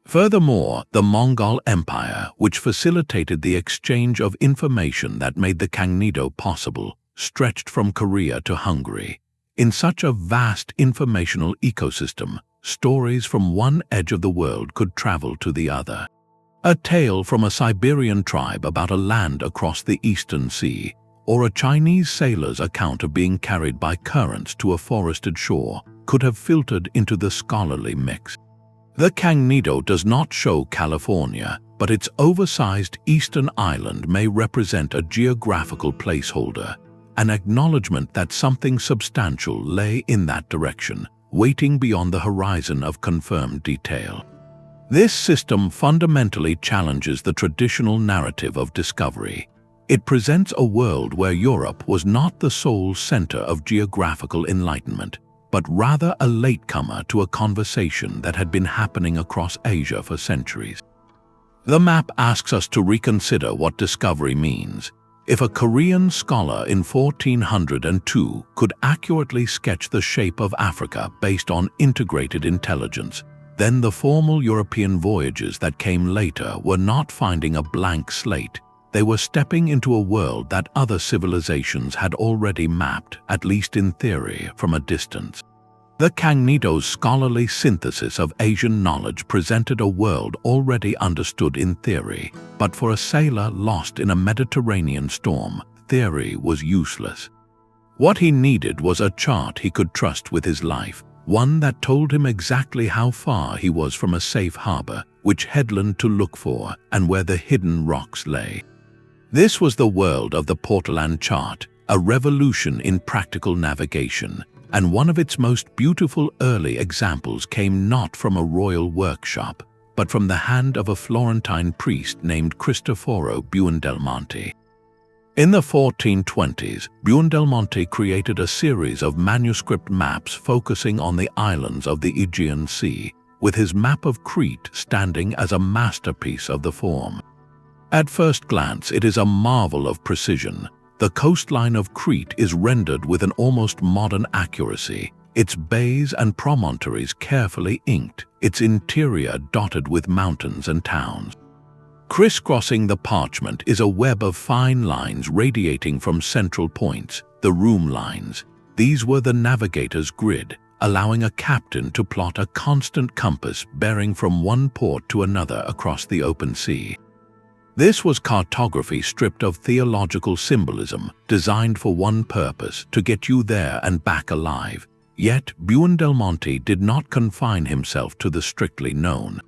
Furthermore, the Mongol Empire, which facilitated the exchange of information that made the Kangnido possible, stretched from Korea to Hungary. In such a vast informational ecosystem, stories from one edge of the world could travel to the other. A tale from a Siberian tribe about a land across the Eastern Sea, or a Chinese sailor's account of being carried by currents to a forested shore, could have filtered into the scholarly mix. The Kangnido does not show California, but its oversized eastern island may represent a geographical placeholder, an acknowledgement that something substantial lay in that direction, waiting beyond the horizon of confirmed detail. This system fundamentally challenges the traditional narrative of discovery. It presents a world where Europe was not the sole center of geographical enlightenment, but rather a latecomer to a conversation that had been happening across Asia for centuries. The map asks us to reconsider what discovery means. If a Korean scholar in 1402 could accurately sketch the shape of Africa based on integrated intelligence, then the formal European voyages that came later were not finding a blank slate. They were stepping into a world that other civilizations had already mapped, at least in theory, from a distance. The Kangnido's scholarly synthesis of Asian knowledge presented a world already understood in theory, but for a sailor lost in a Mediterranean storm, theory was useless. What he needed was a chart he could trust with his life, one that told him exactly how far he was from a safe harbor, which headland to look for, and where the hidden rocks lay. This was the world of the Portolan chart, a revolution in practical navigation, and one of its most beautiful early examples came not from a royal workshop, but from the hand of a Florentine priest named Cristoforo Buondelmonte. In the 1420s, Buondelmonte created a series of manuscript maps focusing on the islands of the Aegean Sea, with his map of Crete standing as a masterpiece of the form. At first glance, it is a marvel of precision. The coastline of Crete is rendered with an almost modern accuracy, its bays and promontories carefully inked, its interior dotted with mountains and towns. Crisscrossing the parchment is a web of fine lines radiating from central points, the room lines. These were the navigator's grid, allowing a captain to plot a constant compass bearing from one port to another across the open sea. This was cartography stripped of theological symbolism, designed for one purpose, to get you there and back alive. Yet, Buondelmonte did not confine himself to the strictly known.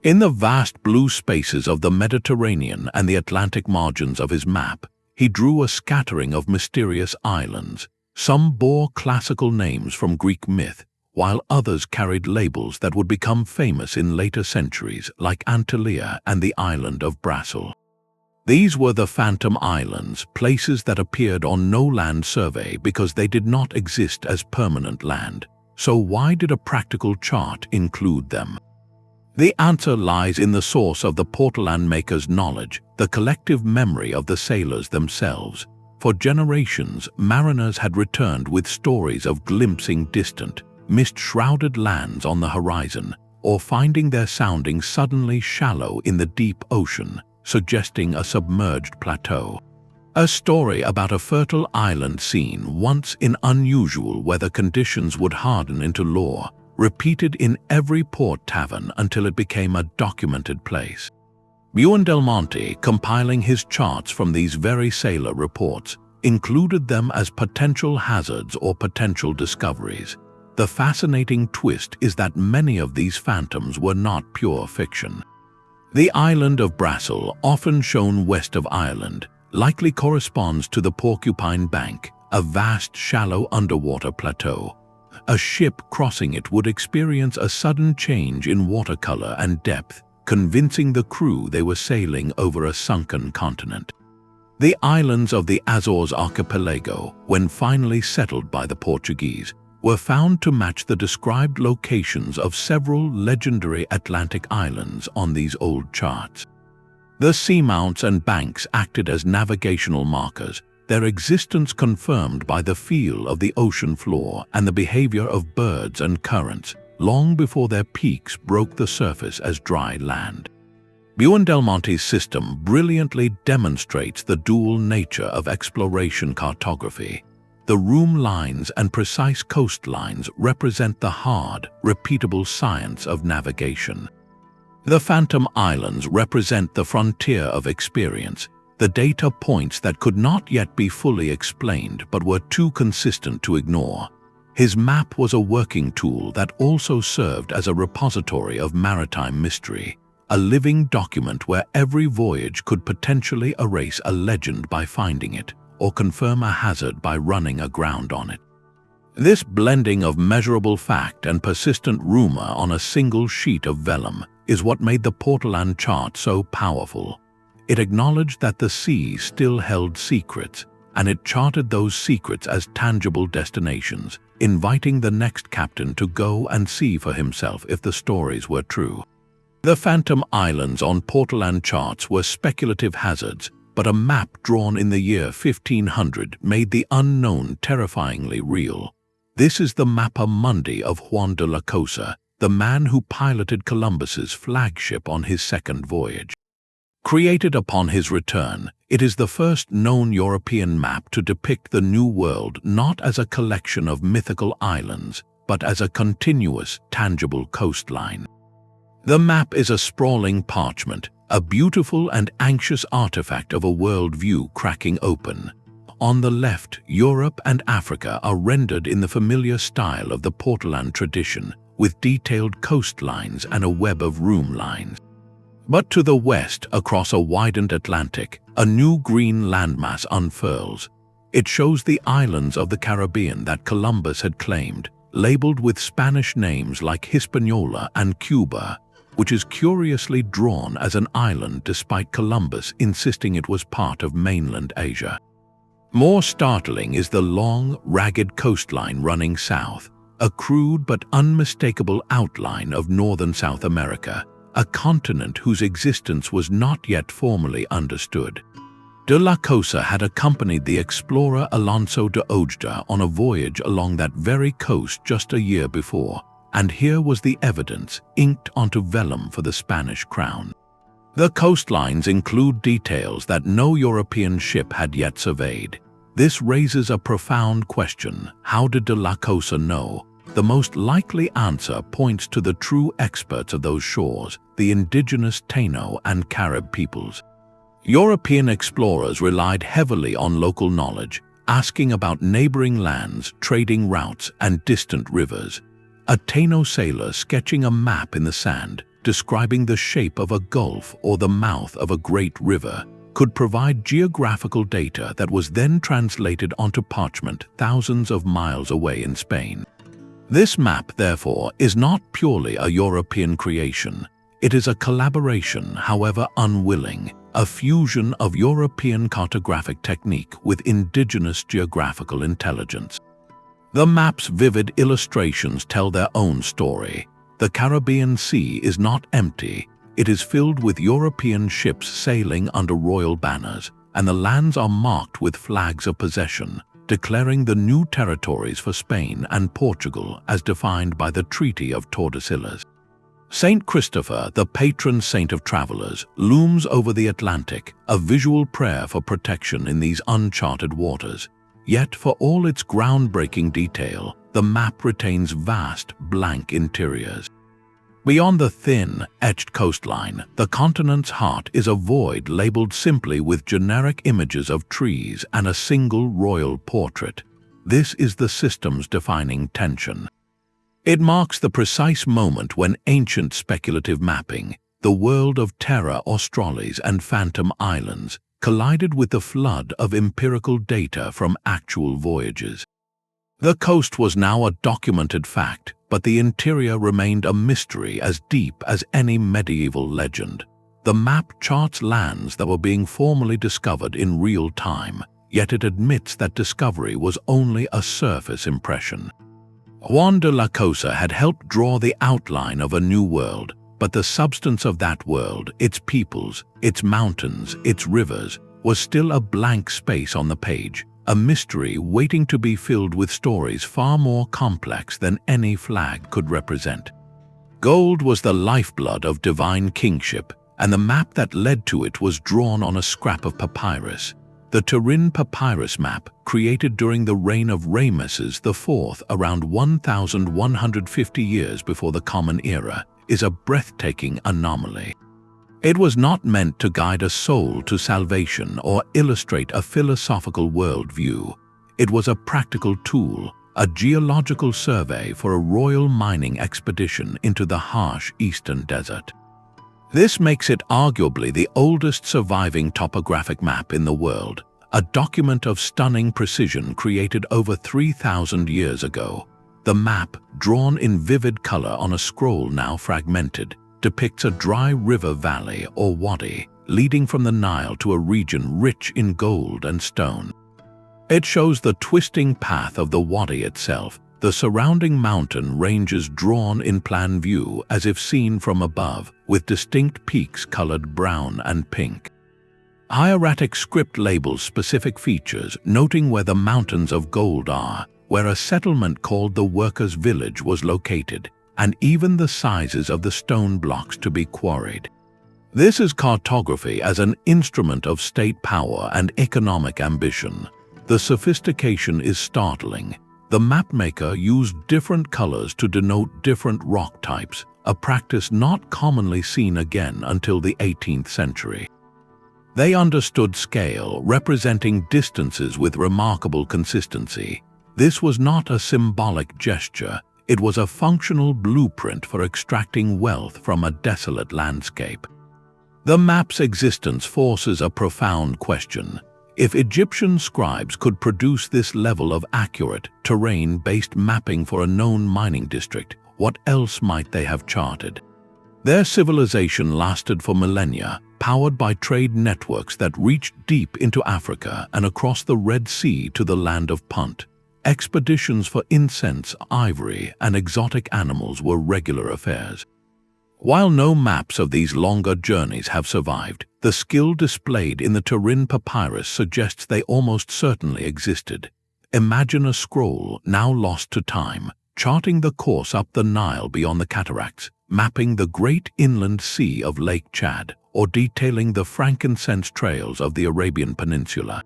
In the vast blue spaces of the Mediterranean and the Atlantic margins of his map, he drew a scattering of mysterious islands. Some bore classical names from Greek myth, while others carried labels that would become famous in later centuries, like Antalya and the island of Brasil. These were the Phantom Islands, places that appeared on no land survey because they did not exist as permanent land. So why did a practical chart include them? The answer lies in the source of the Portolan maker's knowledge, the collective memory of the sailors themselves. For generations, mariners had returned with stories of glimpsing distant, mist-shrouded lands on the horizon, or finding their soundings suddenly shallow in the deep ocean, suggesting a submerged plateau. A story about a fertile island seen once in unusual weather conditions would harden into lore, repeated in every port tavern until it became a documented place. Buondelmonte, compiling his charts from these very sailor reports, included them as potential hazards or potential discoveries. The fascinating twist is that many of these phantoms were not pure fiction. The island of Brasil, often shown west of Ireland, likely corresponds to the Porcupine Bank, a vast shallow underwater plateau. A ship crossing it would experience a sudden change in water color and depth, convincing the crew they were sailing over a sunken continent. The islands of the Azores archipelago, when finally settled by the Portuguese, were found to match the described locations of several legendary Atlantic islands on these old charts. The seamounts and banks acted as navigational markers, their existence confirmed by the feel of the ocean floor and the behavior of birds and currents, long before their peaks broke the surface as dry land. Buondelmonte's system brilliantly demonstrates the dual nature of exploration cartography. The room lines and precise coastlines represent the hard, repeatable science of navigation. The Phantom Islands represent the frontier of experience, the data points that could not yet be fully explained but were too consistent to ignore. His map was a working tool that also served as a repository of maritime mystery, a living document where every voyage could potentially erase a legend by finding it, or confirm a hazard by running aground on it. This blending of measurable fact and persistent rumor on a single sheet of vellum is what made the Portolan chart so powerful. It acknowledged that the sea still held secrets, and it charted those secrets as tangible destinations, inviting the next captain to go and see for himself if the stories were true. The Phantom Islands on Portolan charts were speculative hazards, but a map drawn in the year 1500 made the unknown terrifyingly real. This is the Mappa Mundi of Juan de la Cosa, the man who piloted Columbus's flagship on his second voyage. Created upon his return, it is the first known European map to depict the New World not as a collection of mythical islands, but as a continuous, tangible coastline. The map is a sprawling parchment, a beautiful and anxious artifact of a world view cracking open. On the left, Europe and Africa are rendered in the familiar style of the Portolan tradition, with detailed coastlines and a web of room lines. But to the west, across a widened Atlantic, a new green landmass unfurls. It shows the islands of the Caribbean that Columbus had claimed, labeled with Spanish names like Hispaniola and Cuba, which is curiously drawn as an island despite Columbus insisting it was part of mainland Asia. More startling is the long, ragged coastline running south, a crude but unmistakable outline of northern South America, a continent whose existence was not yet formally understood. De la Cosa had accompanied the explorer Alonso de Ojeda on a voyage along that very coast just a year before, and here was the evidence inked onto vellum for the Spanish crown. The coastlines include details that no European ship had yet surveyed. This raises a profound question: how did de la Cosa know? The most likely answer points to the true experts of those shores, the indigenous Taino and Carib peoples. European explorers relied heavily on local knowledge, asking about neighboring lands, trading routes, and distant rivers. A Taino sailor sketching a map in the sand, describing the shape of a gulf or the mouth of a great river, could provide geographical data that was then translated onto parchment thousands of miles away in Spain. This map, therefore, is not purely a European creation. It is a collaboration, however unwilling, a fusion of European cartographic technique with indigenous geographical intelligence. The map's vivid illustrations tell their own story. The Caribbean Sea is not empty. It is filled with European ships sailing under royal banners, and the lands are marked with flags of possession, declaring the new territories for Spain and Portugal as defined by the Treaty of Tordesillas. Saint Christopher, the patron saint of travelers, looms over the Atlantic, a visual prayer for protection in these uncharted waters. Yet, for all its groundbreaking detail, the map retains vast, blank interiors. Beyond the thin, etched coastline, the continent's heart is a void labeled simply with generic images of trees and a single royal portrait. This is the system's defining tension. It marks the precise moment when ancient speculative mapping, the world of terra australis and phantom islands, collided with the flood of empirical data from actual voyages. The coast was now a documented fact, but the interior remained a mystery as deep as any medieval legend. The map charts lands that were being formally discovered in real time, yet it admits that discovery was only a surface impression. Juan de la Cosa had helped draw the outline of a new world, but the substance of that world, its peoples, its mountains, its rivers, was still a blank space on the page, a mystery waiting to be filled with stories far more complex than any flag could represent. Gold was the lifeblood of divine kingship, and the map that led to it was drawn on a scrap of papyrus. The Turin papyrus map, created during the reign of Ramesses IV around 1,150 years before the Common Era, is a breathtaking anomaly. It was not meant to guide a soul to salvation or illustrate a philosophical worldview. It was a practical tool, a geological survey for a royal mining expedition into the harsh eastern desert. This makes it arguably the oldest surviving topographic map in the world, a document of stunning precision created over 3,000 years ago. The map, drawn in vivid color on a scroll now fragmented, depicts a dry river valley or wadi, leading from the Nile to a region rich in gold and stone. It shows the twisting path of the wadi itself, the surrounding mountain ranges drawn in plan view as if seen from above, with distinct peaks colored brown and pink. Hieratic script labels specific features, noting where the mountains of gold are, where a settlement called the Workers' Village was located, and even the sizes of the stone blocks to be quarried. This is cartography as an instrument of state power and economic ambition. The sophistication is startling. The mapmaker used different colors to denote different rock types, a practice not commonly seen again until the 18th century. They understood scale, representing distances with remarkable consistency. This was not a symbolic gesture, it was a functional blueprint for extracting wealth from a desolate landscape. The map's existence forces a profound question. If Egyptian scribes could produce this level of accurate, terrain-based mapping for a known mining district, what else might they have charted? Their civilization lasted for millennia, powered by trade networks that reached deep into Africa and across the Red Sea to the land of Punt. Expeditions for incense, ivory, and exotic animals were regular affairs. While no maps of these longer journeys have survived, the skill displayed in the Turin papyrus suggests they almost certainly existed. Imagine a scroll, now lost to time, charting the course up the Nile beyond the cataracts, mapping the great inland sea of Lake Chad, or detailing the frankincense trails of the Arabian Peninsula.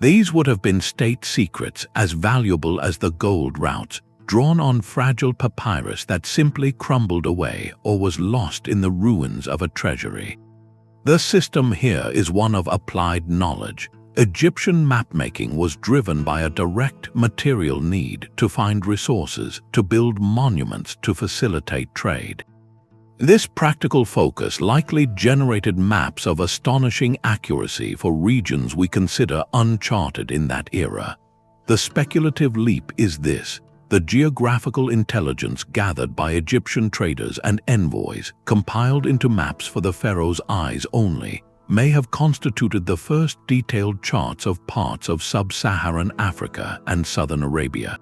These would have been state secrets as valuable as the gold routes, drawn on fragile papyrus that simply crumbled away or was lost in the ruins of a treasury. The system here is one of applied knowledge. Egyptian mapmaking was driven by a direct material need to find resources, to build monuments, to facilitate trade. This practical focus likely generated maps of astonishing accuracy for regions we consider uncharted in that era. The speculative leap is this: the geographical intelligence gathered by Egyptian traders and envoys, compiled into maps for the pharaoh's eyes only, may have constituted the first detailed charts of parts of sub-Saharan Africa and southern Arabia.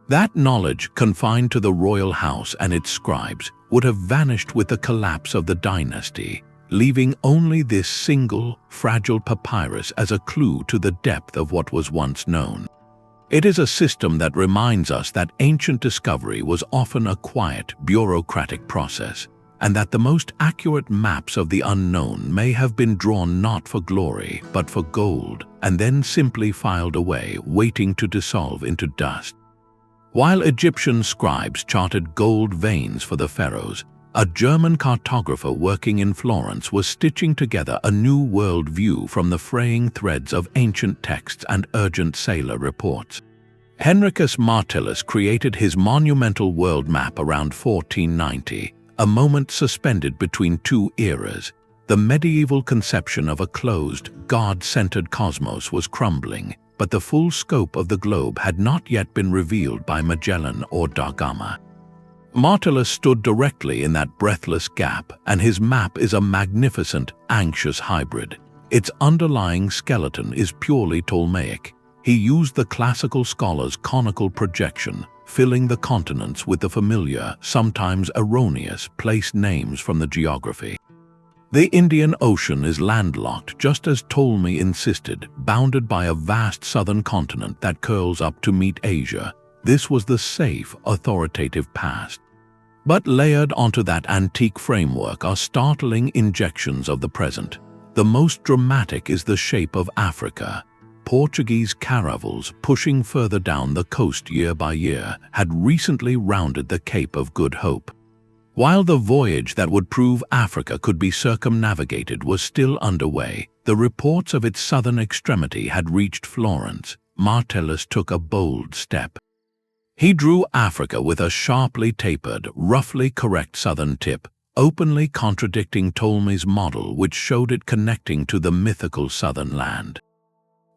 That knowledge, confined to the royal house and its scribes, would have vanished with the collapse of the dynasty, leaving only this single, fragile papyrus as a clue to the depth of what was once known. It is a system that reminds us that ancient discovery was often a quiet, bureaucratic process, and that the most accurate maps of the unknown may have been drawn not for glory, but for gold, and then simply filed away, waiting to dissolve into dust. While Egyptian scribes charted gold veins for the pharaohs, a German cartographer working in Florence was stitching together a new world view from the fraying threads of ancient texts and urgent sailor reports. Henricus Martellus created his monumental world map around 1490, a moment suspended between two eras. The medieval conception of a closed, God-centered cosmos was crumbling, but the full scope of the globe had not yet been revealed by Magellan or da Gama. Martellus stood directly in that breathless gap, and his map is a magnificent, anxious hybrid. Its underlying skeleton is purely Ptolemaic. He used the classical scholar's conical projection, filling the continents with the familiar, sometimes erroneous, place names from the geography. The Indian Ocean is landlocked, just as Ptolemy insisted, bounded by a vast southern continent that curls up to meet Asia. This was the safe, authoritative past. But layered onto that antique framework are startling injections of the present. The most dramatic is the shape of Africa. Portuguese caravels, pushing further down the coast year by year, had recently rounded the Cape of Good Hope. While the voyage that would prove Africa could be circumnavigated was still underway, the reports of its southern extremity had reached Florence. Martellus took a bold step. He drew Africa with a sharply tapered, roughly correct southern tip, openly contradicting Ptolemy's model which showed it connecting to the mythical southern land.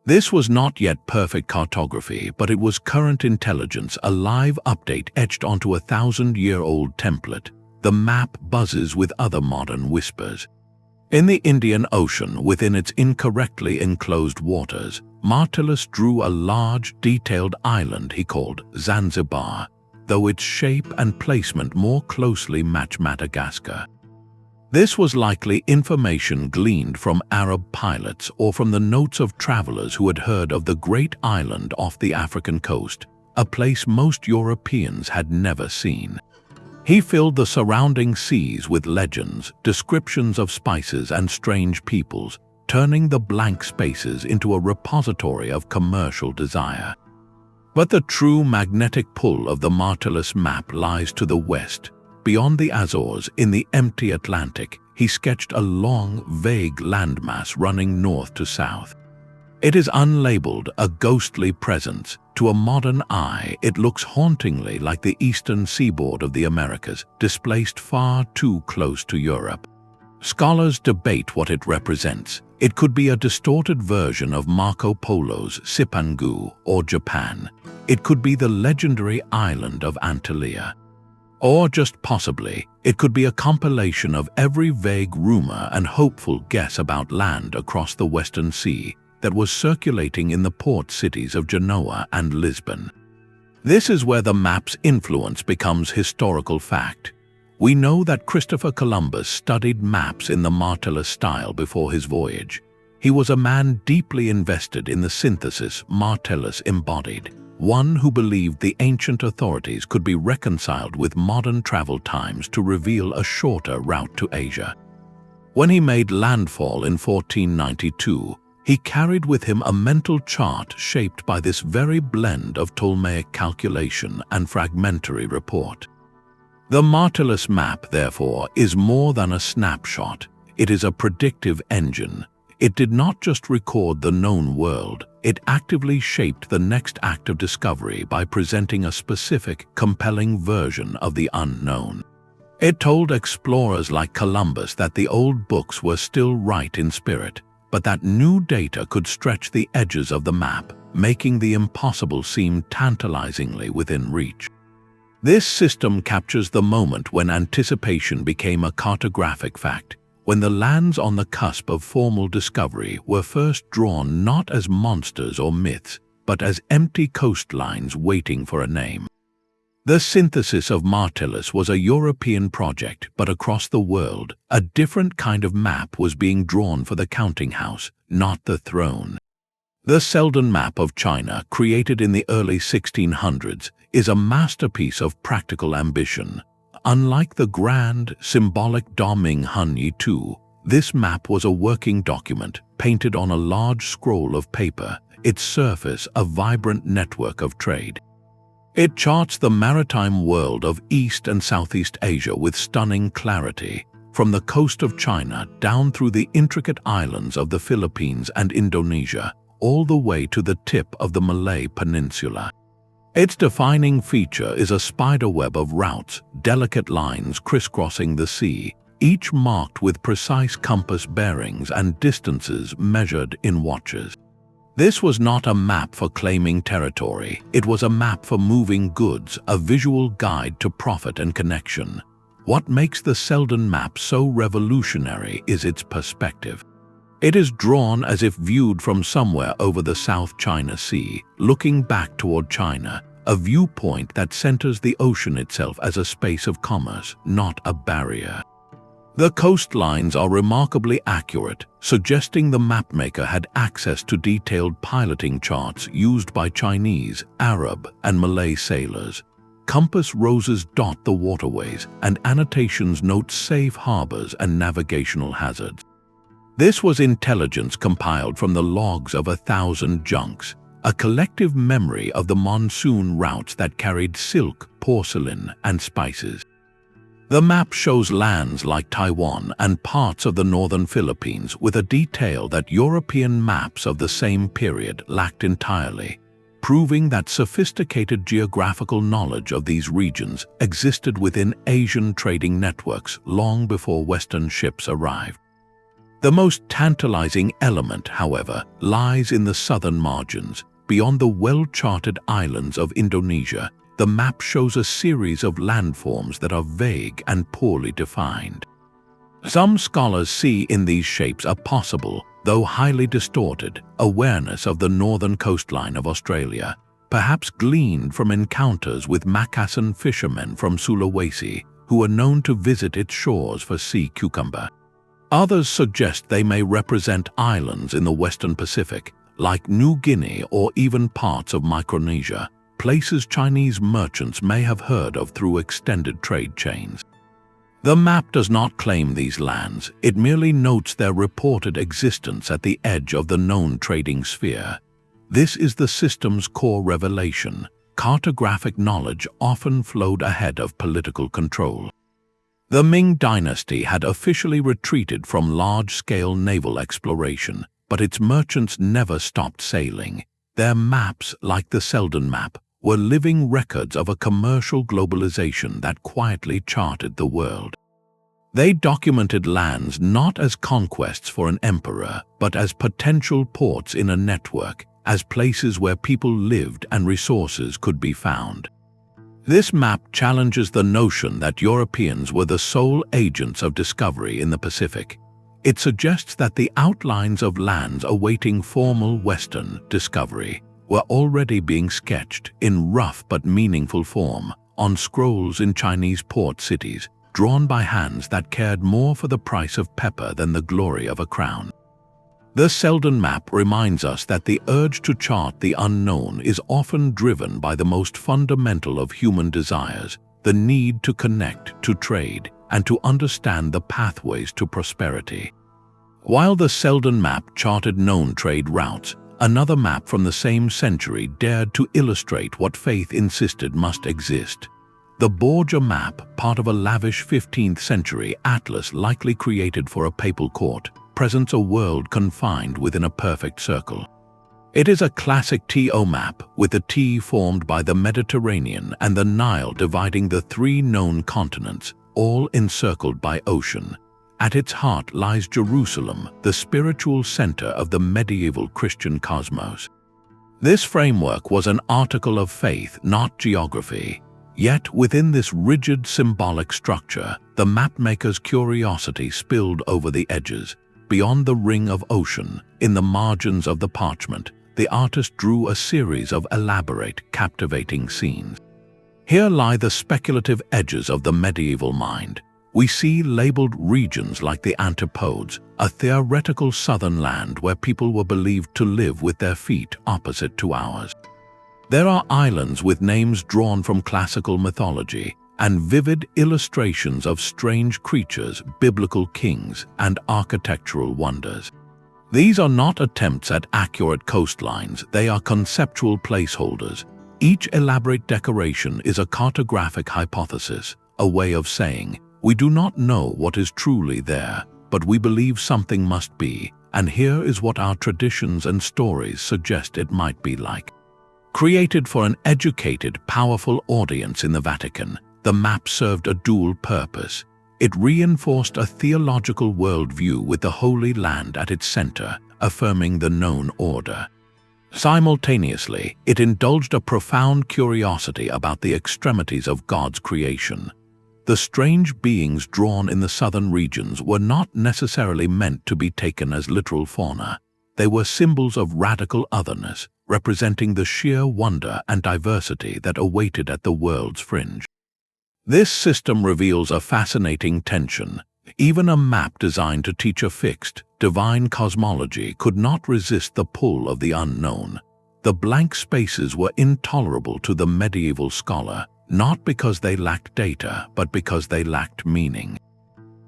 This was not yet perfect cartography, but it was current intelligence, a live update etched onto a 1,000-year-old template. The map buzzes with other modern whispers. In the Indian Ocean, within its incorrectly enclosed waters, Martellus drew a large, detailed island he called Zanzibar, though its shape and placement more closely match Madagascar. This was likely information gleaned from Arab pilots or from the notes of travelers who had heard of the great island off the African coast, a place most Europeans had never seen. He filled the surrounding seas with legends, descriptions of spices and strange peoples, turning the blank spaces into a repository of commercial desire. But the true magnetic pull of the Martellus map lies to the west. Beyond the Azores, in the empty Atlantic, he sketched a long, vague landmass running north to south. It is unlabeled, a ghostly presence. To a modern eye, it looks hauntingly like the eastern seaboard of the Americas, displaced far too close to Europe. Scholars debate what it represents. It could be a distorted version of Marco Polo's Cipangu or Japan. It could be the legendary island of Antalya. Or just possibly, it could be a compilation of every vague rumor and hopeful guess about land across the Western Sea that was circulating in the port cities of Genoa and Lisbon. This is where the map's influence becomes historical fact. We know that Christopher Columbus studied maps in the Martellus style before his voyage. He was a man deeply invested in the synthesis Martellus embodied, one who believed the ancient authorities could be reconciled with modern travel times to reveal a shorter route to Asia. When he made landfall in 1492, he carried with him a mental chart shaped by this very blend of Ptolemaic calculation and fragmentary report. The Martellus map, therefore, is more than a snapshot. It is a predictive engine. It did not just record the known world, it actively shaped the next act of discovery by presenting a specific, compelling version of the unknown. It told explorers like Columbus that the old books were still right in spirit, but that new data could stretch the edges of the map, making the impossible seem tantalizingly within reach. This system captures the moment when anticipation became a cartographic fact, when the lands on the cusp of formal discovery were first drawn not as monsters or myths, but as empty coastlines waiting for a name. The synthesis of Martellus was a European project, but across the world, a different kind of map was being drawn for the counting house, not the throne. The Selden Map of China, created in the early 1600s, is a masterpiece of practical ambition. Unlike the grand, symbolic Da Ming Hunyi II, this map was a working document painted on a large scroll of paper, its surface a vibrant network of trade. It charts the maritime world of East and Southeast Asia with stunning clarity, from the coast of China down through the intricate islands of the Philippines and Indonesia, all the way to the tip of the Malay Peninsula. Its defining feature is a spiderweb of routes, delicate lines crisscrossing the sea, each marked with precise compass bearings and distances measured in watches. This was not a map for claiming territory, it was a map for moving goods, a visual guide to profit and connection. What makes the Selden map so revolutionary is its perspective. It is drawn as if viewed from somewhere over the South China Sea, looking back toward China, a viewpoint that centers the ocean itself as a space of commerce, not a barrier. The coastlines are remarkably accurate, suggesting the mapmaker had access to detailed piloting charts used by Chinese, Arab, and Malay sailors. Compass roses dot the waterways, and annotations note safe harbors and navigational hazards. This was intelligence compiled from the logs of 1,000 junks, a collective memory of the monsoon routes that carried silk, porcelain, and spices. The map shows lands like Taiwan and parts of the northern Philippines with a detail that European maps of the same period lacked entirely, proving that sophisticated geographical knowledge of these regions existed within Asian trading networks long before Western ships arrived. The most tantalizing element, however, lies in the southern margins. Beyond the well-charted islands of Indonesia, the map shows a series of landforms that are vague and poorly defined. Some scholars see in these shapes a possible, though highly distorted, awareness of the northern coastline of Australia, perhaps gleaned from encounters with Macassan fishermen from Sulawesi, who are known to visit its shores for sea cucumber. Others suggest they may represent islands in the Western Pacific, like New Guinea or even parts of Micronesia, places Chinese merchants may have heard of through extended trade chains. The map does not claim these lands, it merely notes their reported existence at the edge of the known trading sphere. This is the system's core revelation. Cartographic knowledge often flowed ahead of political control. The Ming Dynasty had officially retreated from large-scale naval exploration, but its merchants never stopped sailing. Their maps, like the Selden map, were living records of a commercial globalization that quietly charted the world. They documented lands not as conquests for an emperor, but as potential ports in a network, as places where people lived and resources could be found. This map challenges the notion that Europeans were the sole agents of discovery in the Pacific. It suggests that the outlines of lands awaiting formal Western discovery were already being sketched in rough but meaningful form on scrolls in Chinese port cities, drawn by hands that cared more for the price of pepper than the glory of a crown. The Selden map reminds us that the urge to chart the unknown is often driven by the most fundamental of human desires, the need to connect, to trade, and to understand the pathways to prosperity. While the Selden map charted known trade routes, another map from the same century dared to illustrate what faith insisted must exist. The Borgia map, part of a lavish 15th century atlas likely created for a papal court, presents a world confined within a perfect circle. It is a classic TO map, with the T formed by the Mediterranean and the Nile dividing the three known continents, all encircled by ocean. At its heart lies Jerusalem, the spiritual center of the medieval Christian cosmos. This framework was an article of faith, not geography. Yet within this rigid symbolic structure, the mapmaker's curiosity spilled over the edges. Beyond the ring of ocean, in the margins of the parchment, the artist drew a series of elaborate, captivating scenes. Here lie the speculative edges of the medieval mind. We see labeled regions like the Antipodes, a theoretical southern land where people were believed to live with their feet opposite to ours. There are islands with names drawn from classical mythology, and vivid illustrations of strange creatures, biblical kings, and architectural wonders. These are not attempts at accurate coastlines, they are conceptual placeholders. Each elaborate decoration is a cartographic hypothesis, a way of saying, we do not know what is truly there, but we believe something must be, and here is what our traditions and stories suggest it might be like. Created for an educated, powerful audience in the Vatican, the map served a dual purpose. It reinforced a theological worldview with the Holy Land at its center, affirming the known order. Simultaneously, it indulged a profound curiosity about the extremities of God's creation. The strange beings drawn in the southern regions were not necessarily meant to be taken as literal fauna. They were symbols of radical otherness, representing the sheer wonder and diversity that awaited at the world's fringe. This system reveals a fascinating tension. Even a map designed to teach a fixed, divine cosmology could not resist the pull of the unknown. The blank spaces were intolerable to the medieval scholar, not because they lacked data, but because they lacked meaning.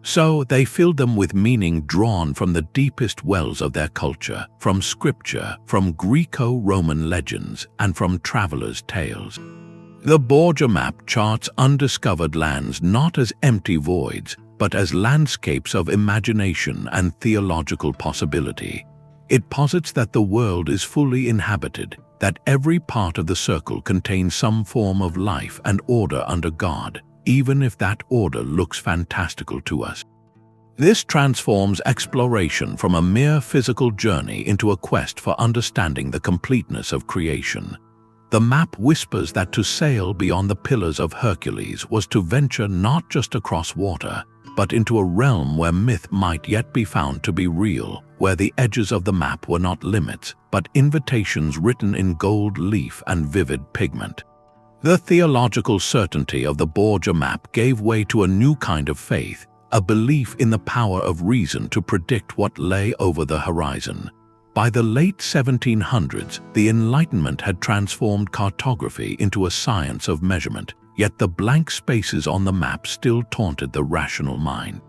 So they filled them with meaning drawn from the deepest wells of their culture, from scripture, from Greco-Roman legends, and from travelers' tales. The Borgia map charts undiscovered lands not as empty voids, but as landscapes of imagination and theological possibility. It posits that the world is fully inhabited, that every part of the circle contains some form of life and order under God, even if that order looks fantastical to us. This transforms exploration from a mere physical journey into a quest for understanding the completeness of creation. The map whispers that to sail beyond the Pillars of Hercules was to venture not just across water, but into a realm where myth might yet be found to be real, where the edges of the map were not limits, but invitations written in gold leaf and vivid pigment. The theological certainty of the Borgia map gave way to a new kind of faith, a belief in the power of reason to predict what lay over the horizon. By the late 1700s, the Enlightenment had transformed cartography into a science of measurement, yet the blank spaces on the map still taunted the rational mind.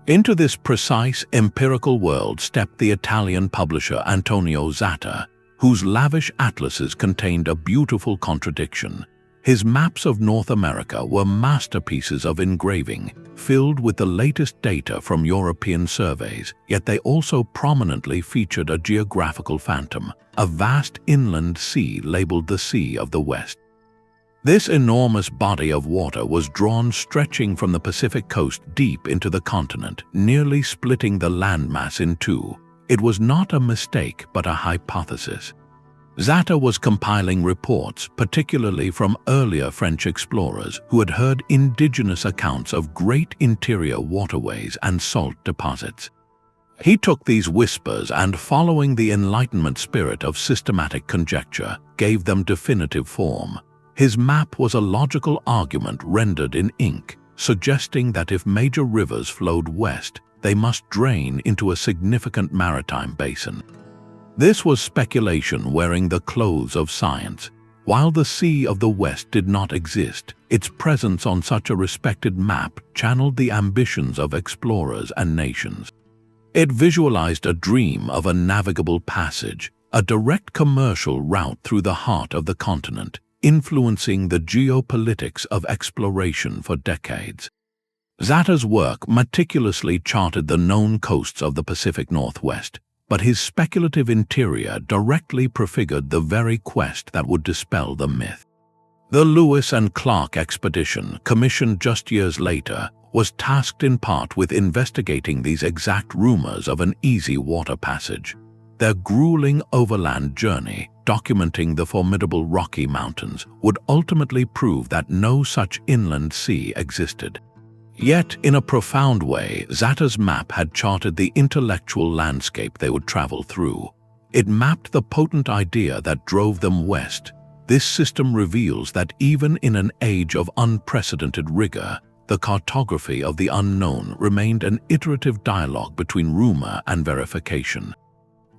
Into this precise, empirical world stepped the Italian publisher Antonio Zatta, whose lavish atlases contained a beautiful contradiction. His maps of North America were masterpieces of engraving, filled with the latest data from European surveys, yet they also prominently featured a geographical phantom, a vast inland sea labeled the Sea of the West. This enormous body of water was drawn stretching from the Pacific coast deep into the continent, nearly splitting the landmass in two. It was not a mistake, but a hypothesis. Zeta was compiling reports, particularly from earlier French explorers who had heard indigenous accounts of great interior waterways and salt deposits. He took these whispers and, following the Enlightenment spirit of systematic conjecture, gave them definitive form. His map was a logical argument rendered in ink, suggesting that if major rivers flowed west, they must drain into a significant maritime basin. This was speculation wearing the clothes of science. While the Sea of the West did not exist, its presence on such a respected map channeled the ambitions of explorers and nations. It visualized a dream of a navigable passage, a direct commercial route through the heart of the continent, influencing the geopolitics of exploration for decades. Zeta's work meticulously charted the known coasts of the Pacific Northwest, but his speculative interior directly prefigured the very quest that would dispel the myth. The Lewis and Clark expedition, commissioned just years later, was tasked in part with investigating these exact rumors of an easy water passage. Their grueling overland journey, documenting the formidable Rocky Mountains, would ultimately prove that no such inland sea existed. Yet, in a profound way, Zeta's map had charted the intellectual landscape they would travel through. It mapped the potent idea that drove them west. This system reveals that even in an age of unprecedented rigor, the cartography of the unknown remained an iterative dialogue between rumor and verification.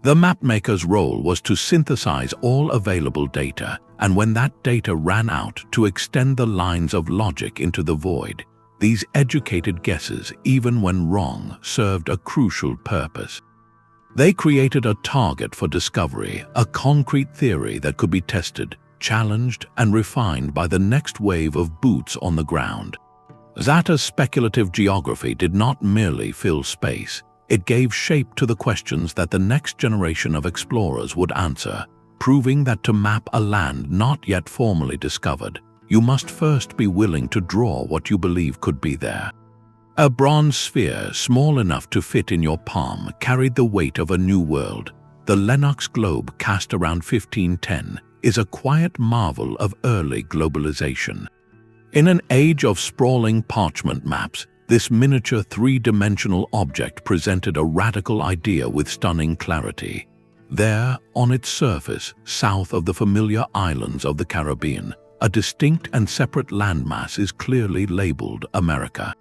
The mapmaker's role was to synthesize all available data, and when that data ran out, to extend the lines of logic into the void. These educated guesses, even when wrong, served a crucial purpose. They created a target for discovery, a concrete theory that could be tested, challenged, and refined by the next wave of boots on the ground. Zeta's speculative geography did not merely fill space. It gave shape to the questions that the next generation of explorers would answer, proving that to map a land not yet formally discovered, you must first be willing to draw what you believe could be there. A bronze sphere, small enough to fit in your palm, carried the weight of a new world. The Lennox globe, cast around 1510, is a quiet marvel of early globalization. In an age of sprawling parchment maps, this miniature three-dimensional object presented a radical idea with stunning clarity. There, on its surface, south of the familiar islands of the Caribbean, a distinct and separate landmass is clearly labeled America.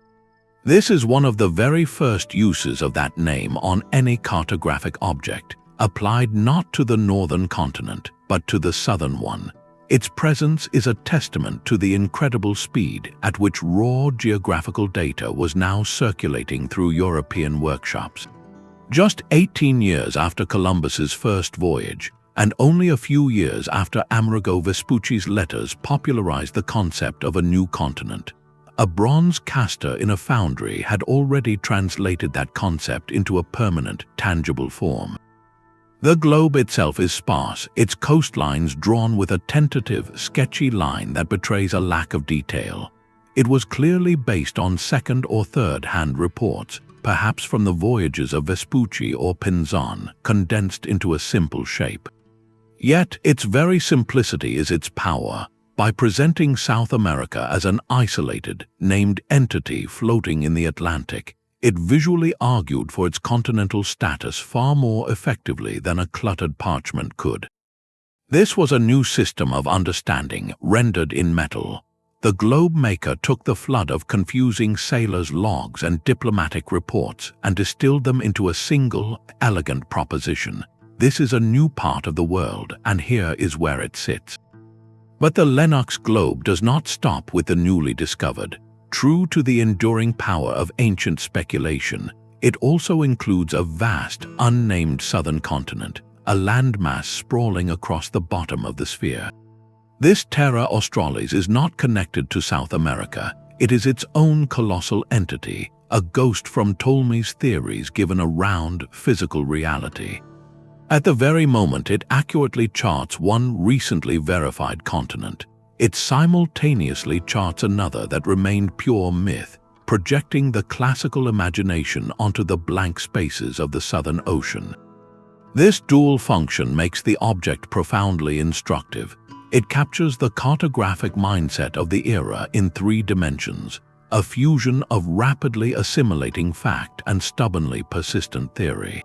This is one of the very first uses of that name on any cartographic object, applied not to the northern continent, but to the southern one. Its presence is a testament to the incredible speed at which raw geographical data was now circulating through European workshops. Just 18 years after Columbus's first voyage, and only a few years after Amerigo Vespucci's letters popularized the concept of a new continent, a bronze caster in a foundry had already translated that concept into a permanent, tangible form. The globe itself is sparse, its coastlines drawn with a tentative, sketchy line that betrays a lack of detail. It was clearly based on second- or third-hand reports, perhaps from the voyages of Vespucci or Pinzon, condensed into a simple shape. Yet, its very simplicity is its power. By presenting South America as an isolated, named entity floating in the Atlantic, it visually argued for its continental status far more effectively than a cluttered parchment could. This was a new system of understanding, rendered in metal. The globe maker took the flood of confusing sailors' logs and diplomatic reports and distilled them into a single, elegant proposition. This is a new part of the world, and here is where it sits. But the Lennox globe does not stop with the newly discovered. True to the enduring power of ancient speculation, it also includes a vast, unnamed southern continent, a landmass sprawling across the bottom of the sphere. This Terra Australis is not connected to South America. It is its own colossal entity, a ghost from Ptolemy's theories given a round, physical reality. At the very moment it accurately charts one recently verified continent. it simultaneously charts another that remained pure myth, projecting the classical imagination onto the blank spaces of the Southern Ocean. This dual function makes the object profoundly instructive. It captures the cartographic mindset of the era in 3 dimensions, a fusion of rapidly assimilating fact and stubbornly persistent theory.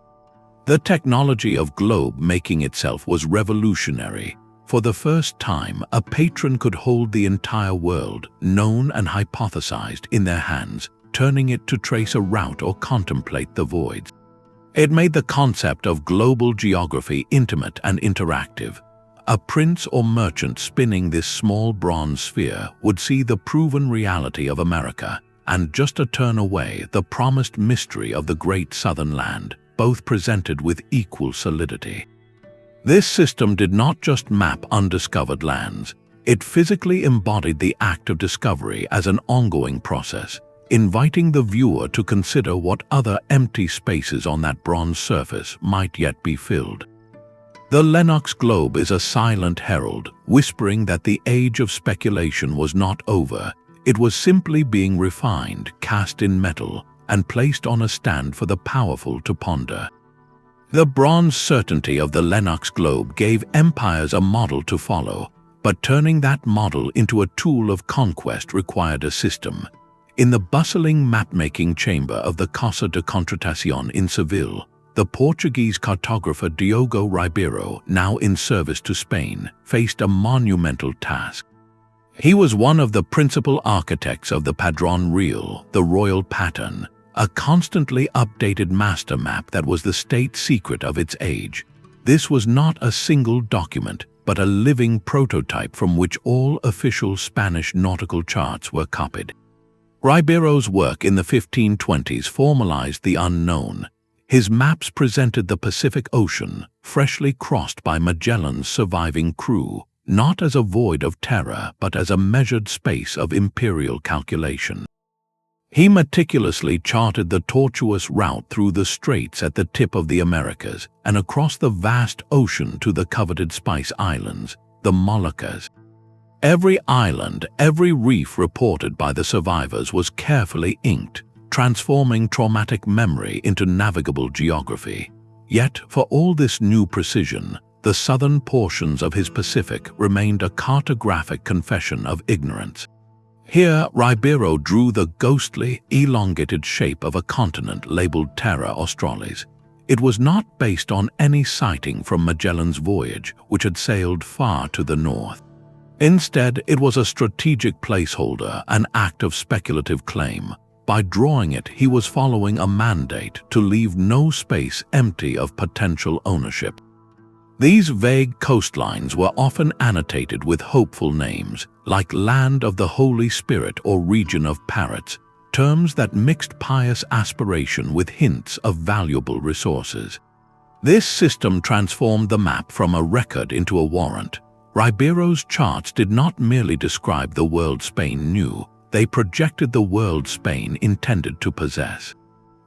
The technology of globe making itself was revolutionary. For the first time, a patron could hold the entire world, known and hypothesized, in their hands, turning it to trace a route or contemplate the voids. It made the concept of global geography intimate and interactive. A prince or merchant spinning this small bronze sphere would see the proven reality of America, and just a turn away, the promised mystery of the great southern land, both presented with equal solidity. This system did not just map undiscovered lands, it physically embodied the act of discovery as an ongoing process, inviting the viewer to consider what other empty spaces on that bronze surface might yet be filled. The Lennox globe is a silent herald, whispering that the age of speculation was not over. It was simply being refined, cast in metal, and placed on a stand for the powerful to ponder. The bronze certainty of the Lennox globe gave empires a model to follow, but turning that model into a tool of conquest required a system. In the bustling map-making chamber of the Casa de Contratación in Seville, the Portuguese cartographer Diogo Ribeiro, now in service to Spain, faced a monumental task. He was one of the principal architects of the Padrón Real, the royal pattern, a constantly updated master map that was the state secret of its age. This was not a single document, but a living prototype from which all official Spanish nautical charts were copied. Ribeiro's work in the 1520s formalized the unknown. His maps presented the Pacific Ocean, freshly crossed by Magellan's surviving crew, not as a void of terror but as a measured space of imperial calculation. He meticulously charted the tortuous route through the straits at the tip of the Americas and across the vast ocean to the coveted Spice Islands, the Moluccas. Every island, every reef reported by the survivors was carefully inked, transforming traumatic memory into navigable geography. Yet, for all this new precision, the southern portions of his Pacific remained a cartographic confession of ignorance. Here, Ribeiro drew the ghostly, elongated shape of a continent labeled Terra Australis. It was not based on any sighting from Magellan's voyage, which had sailed far to the north. Instead, it was a strategic placeholder, an act of speculative claim. By drawing it, he was following a mandate to leave no space empty of potential ownership. These vague coastlines were often annotated with hopeful names, like Land of the Holy Spirit or Region of Parrots, terms that mixed pious aspiration with hints of valuable resources. This system transformed the map from a record into a warrant. Ribeiro's charts did not merely describe the world Spain knew, they projected the world Spain intended to possess.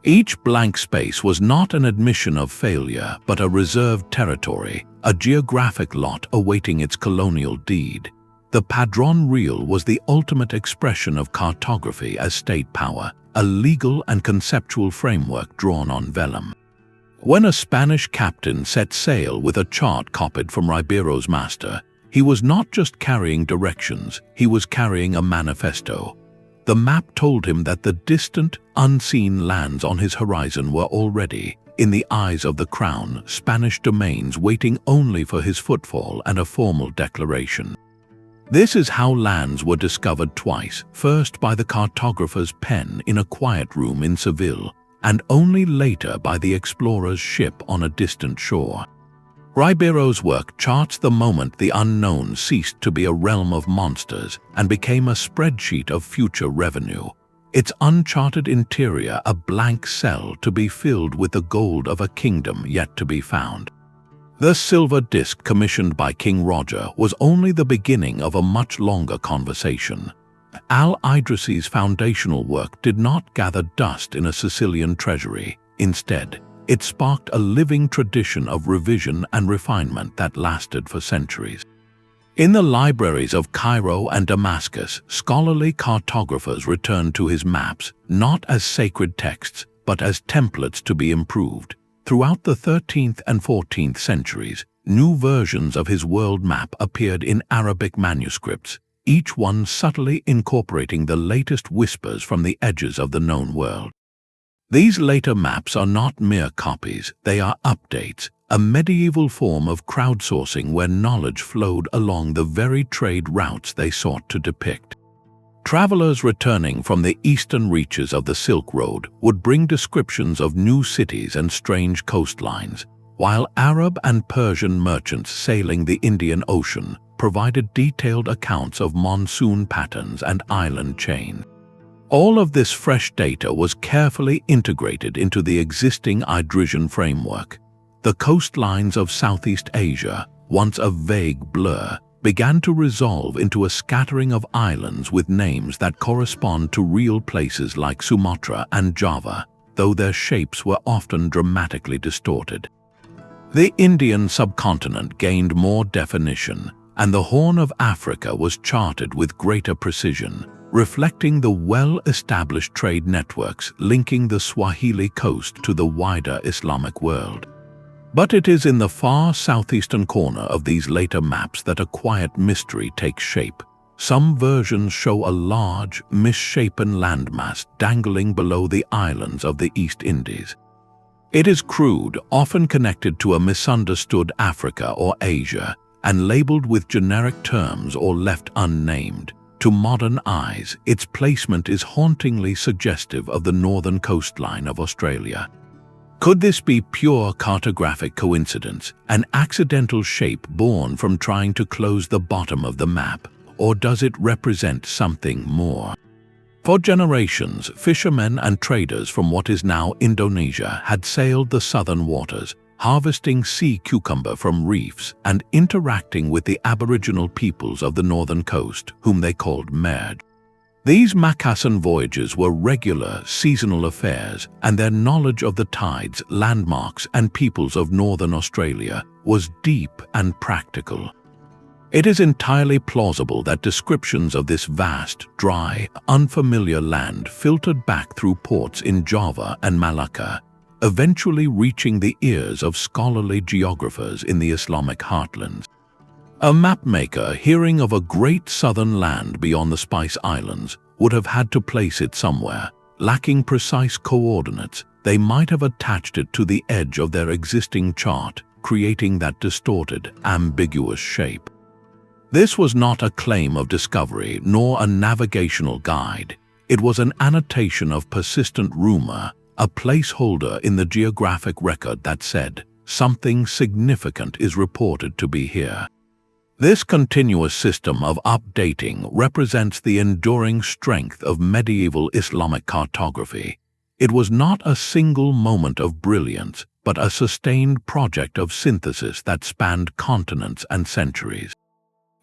Each blank space was not an admission of failure, but a reserved territory, a geographic lot awaiting its colonial deed. The Padrón Real was the ultimate expression of cartography as state power, a legal and conceptual framework drawn on vellum. When a Spanish captain set sail with a chart copied from Ribeiro's master, he was not just carrying directions, he was carrying a manifesto. The map told him that the distant, unseen lands on his horizon were already, in the eyes of the crown, Spanish domains waiting only for his footfall and a formal declaration. This is how lands were discovered twice, first by the cartographer's pen in a quiet room in Seville, and only later by the explorer's ship on a distant shore. Ribeiro's work charts the moment the unknown ceased to be a realm of monsters and became a spreadsheet of future revenue, its uncharted interior a blank cell to be filled with the gold of a kingdom yet to be found. The silver disc commissioned by King Roger was only the beginning of a much longer conversation. Al-Idrisi's foundational work did not gather dust in a Sicilian treasury. Instead, it sparked a living tradition of revision and refinement that lasted for centuries. In the libraries of Cairo and Damascus, scholarly cartographers returned to his maps not as sacred texts, but as templates to be improved. Throughout the 13th and 14th centuries, new versions of his world map appeared in Arabic manuscripts, each one subtly incorporating the latest whispers from the edges of the known world. These later maps are not mere copies, they are updates, a medieval form of crowdsourcing where knowledge flowed along the very trade routes they sought to depict. Travelers returning from the eastern reaches of the Silk Road would bring descriptions of new cities and strange coastlines, while Arab and Persian merchants sailing the Indian Ocean provided detailed accounts of monsoon patterns and island chains. All of this fresh data was carefully integrated into the existing Idrisian framework. The coastlines of Southeast Asia, once a vague blur, began to resolve into a scattering of islands with names that correspond to real places like Sumatra and Java, though their shapes were often dramatically distorted. The Indian subcontinent gained more definition, and the Horn of Africa was charted with greater precision, reflecting the well-established trade networks linking the Swahili coast to the wider Islamic world. But it is in the far southeastern corner of these later maps that a quiet mystery takes shape. Some versions show a large, misshapen landmass dangling below the islands of the East Indies. It is crude, often connected to a misunderstood Africa or Asia, and labeled with generic terms or left unnamed. To modern eyes, its placement is hauntingly suggestive of the northern coastline of Australia. Could this be pure cartographic coincidence, an accidental shape born from trying to close the bottom of the map, or does it represent something more? For generations, fishermen and traders from what is now Indonesia had sailed the southern waters, harvesting sea cucumber from reefs and interacting with the aboriginal peoples of the northern coast, whom they called Merd. These Macassan voyages were regular, seasonal affairs, and their knowledge of the tides, landmarks, and peoples of northern Australia was deep and practical. It is entirely plausible that descriptions of this vast, dry, unfamiliar land filtered back through ports in Java and Malacca, eventually reaching the ears of scholarly geographers in the Islamic heartlands. A mapmaker hearing of a great southern land beyond the Spice Islands would have had to place it somewhere. Lacking precise coordinates, they might have attached it to the edge of their existing chart, creating that distorted, ambiguous shape. This was not a claim of discovery nor a navigational guide. It was an annotation of persistent rumor, a placeholder in the geographic record that said, "Something significant is reported to be here." This continuous system of updating represents the enduring strength of medieval Islamic cartography. It was not a single moment of brilliance, but a sustained project of synthesis that spanned continents and centuries.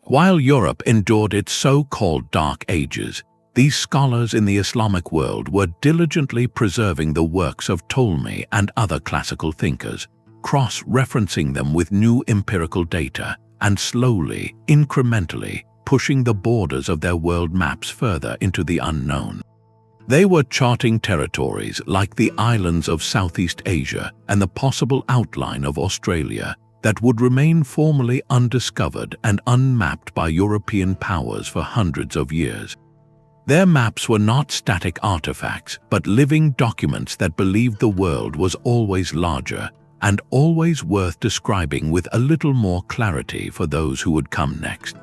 While Europe endured its so-called Dark Ages, these scholars in the Islamic world were diligently preserving the works of Ptolemy and other classical thinkers, cross-referencing them with new empirical data, and slowly, incrementally, pushing the borders of their world maps further into the unknown. They were charting territories like the islands of Southeast Asia and the possible outline of Australia that would remain formally undiscovered and unmapped by European powers for hundreds of years. Their maps were not static artifacts, but living documents that believed the world was always larger and always worth describing with a little more clarity for those who would come next.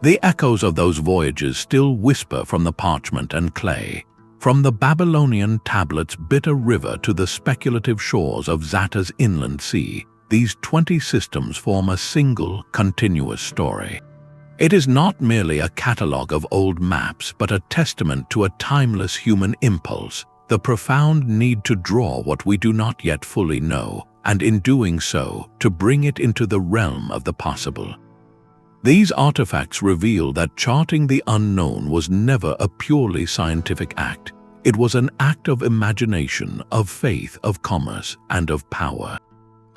The echoes of those voyages still whisper from the parchment and clay, from the Babylonian tablet's bitter river to the speculative shores of Zata's inland sea. These 20 systems form a single, continuous story. It is not merely a catalogue of old maps, but a testament to a timeless human impulse, the profound need to draw what we do not yet fully know, and in doing so, to bring it into the realm of the possible. These artifacts reveal that charting the unknown was never a purely scientific act. It was an act of imagination, of faith, of commerce, and of power.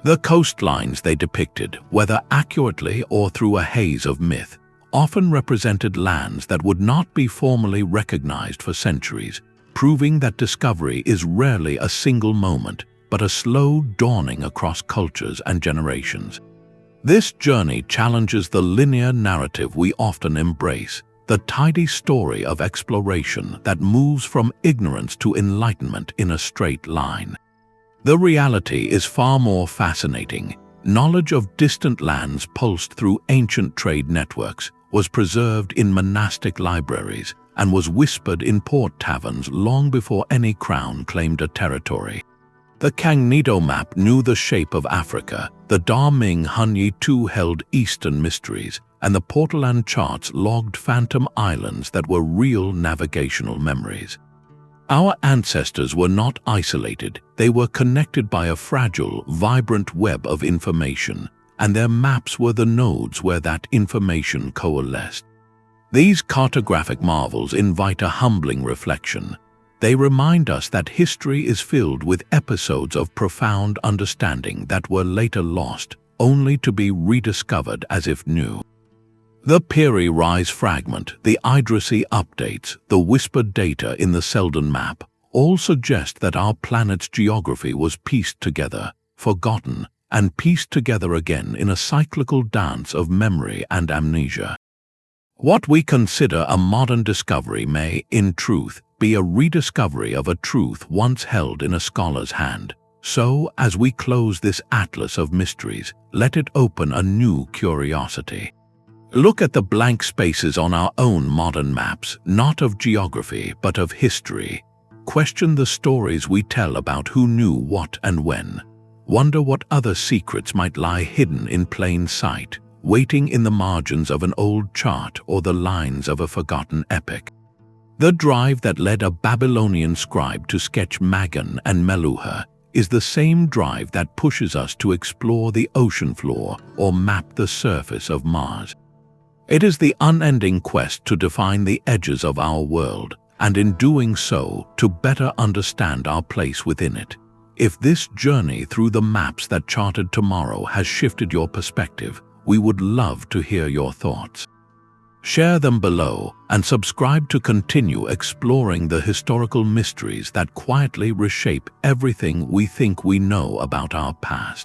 The coastlines they depicted, whether accurately or through a haze of myth, often represented lands that would not be formally recognized for centuries, proving that discovery is rarely a single moment, but a slow dawning across cultures and generations. This journey challenges the linear narrative we often embrace, the tidy story of exploration that moves from ignorance to enlightenment in a straight line. The reality is far more fascinating. Knowledge of distant lands pulsed through ancient trade networks, was preserved in monastic libraries, and was whispered in port taverns long before any crown claimed a territory. The Kangnido map knew the shape of Africa, the Da Ming Hunyi II held eastern mysteries, and the Portolan charts logged phantom islands that were real navigational memories. Our ancestors were not isolated, they were connected by a fragile, vibrant web of information, and their maps were the nodes where that information coalesced. These cartographic marvels invite a humbling reflection. They remind us that history is filled with episodes of profound understanding that were later lost, only to be rediscovered as if new. The Piri Reis fragment, the Al-Idrisi updates, the whispered data in the Selden map, all suggest that our planet's geography was pieced together, forgotten, and pieced together again in a cyclical dance of memory and amnesia. What we consider a modern discovery may, in truth, be a rediscovery of a truth once held in a scholar's hand. So, as we close this atlas of mysteries, let it open a new curiosity. Look at the blank spaces on our own modern maps, not of geography but of history. Question the stories we tell about who knew what and when. Wonder what other secrets might lie hidden in plain sight, waiting in the margins of an old chart or the lines of a forgotten epic. The drive that led a Babylonian scribe to sketch Magan and Meluha is the same drive that pushes us to explore the ocean floor or map the surface of Mars. It is the unending quest to define the edges of our world, and in doing so, to better understand our place within it. If this journey through the maps that charted tomorrow has shifted your perspective, we would love to hear your thoughts. Share them below and subscribe to continue exploring the historical mysteries that quietly reshape everything we think we know about our past.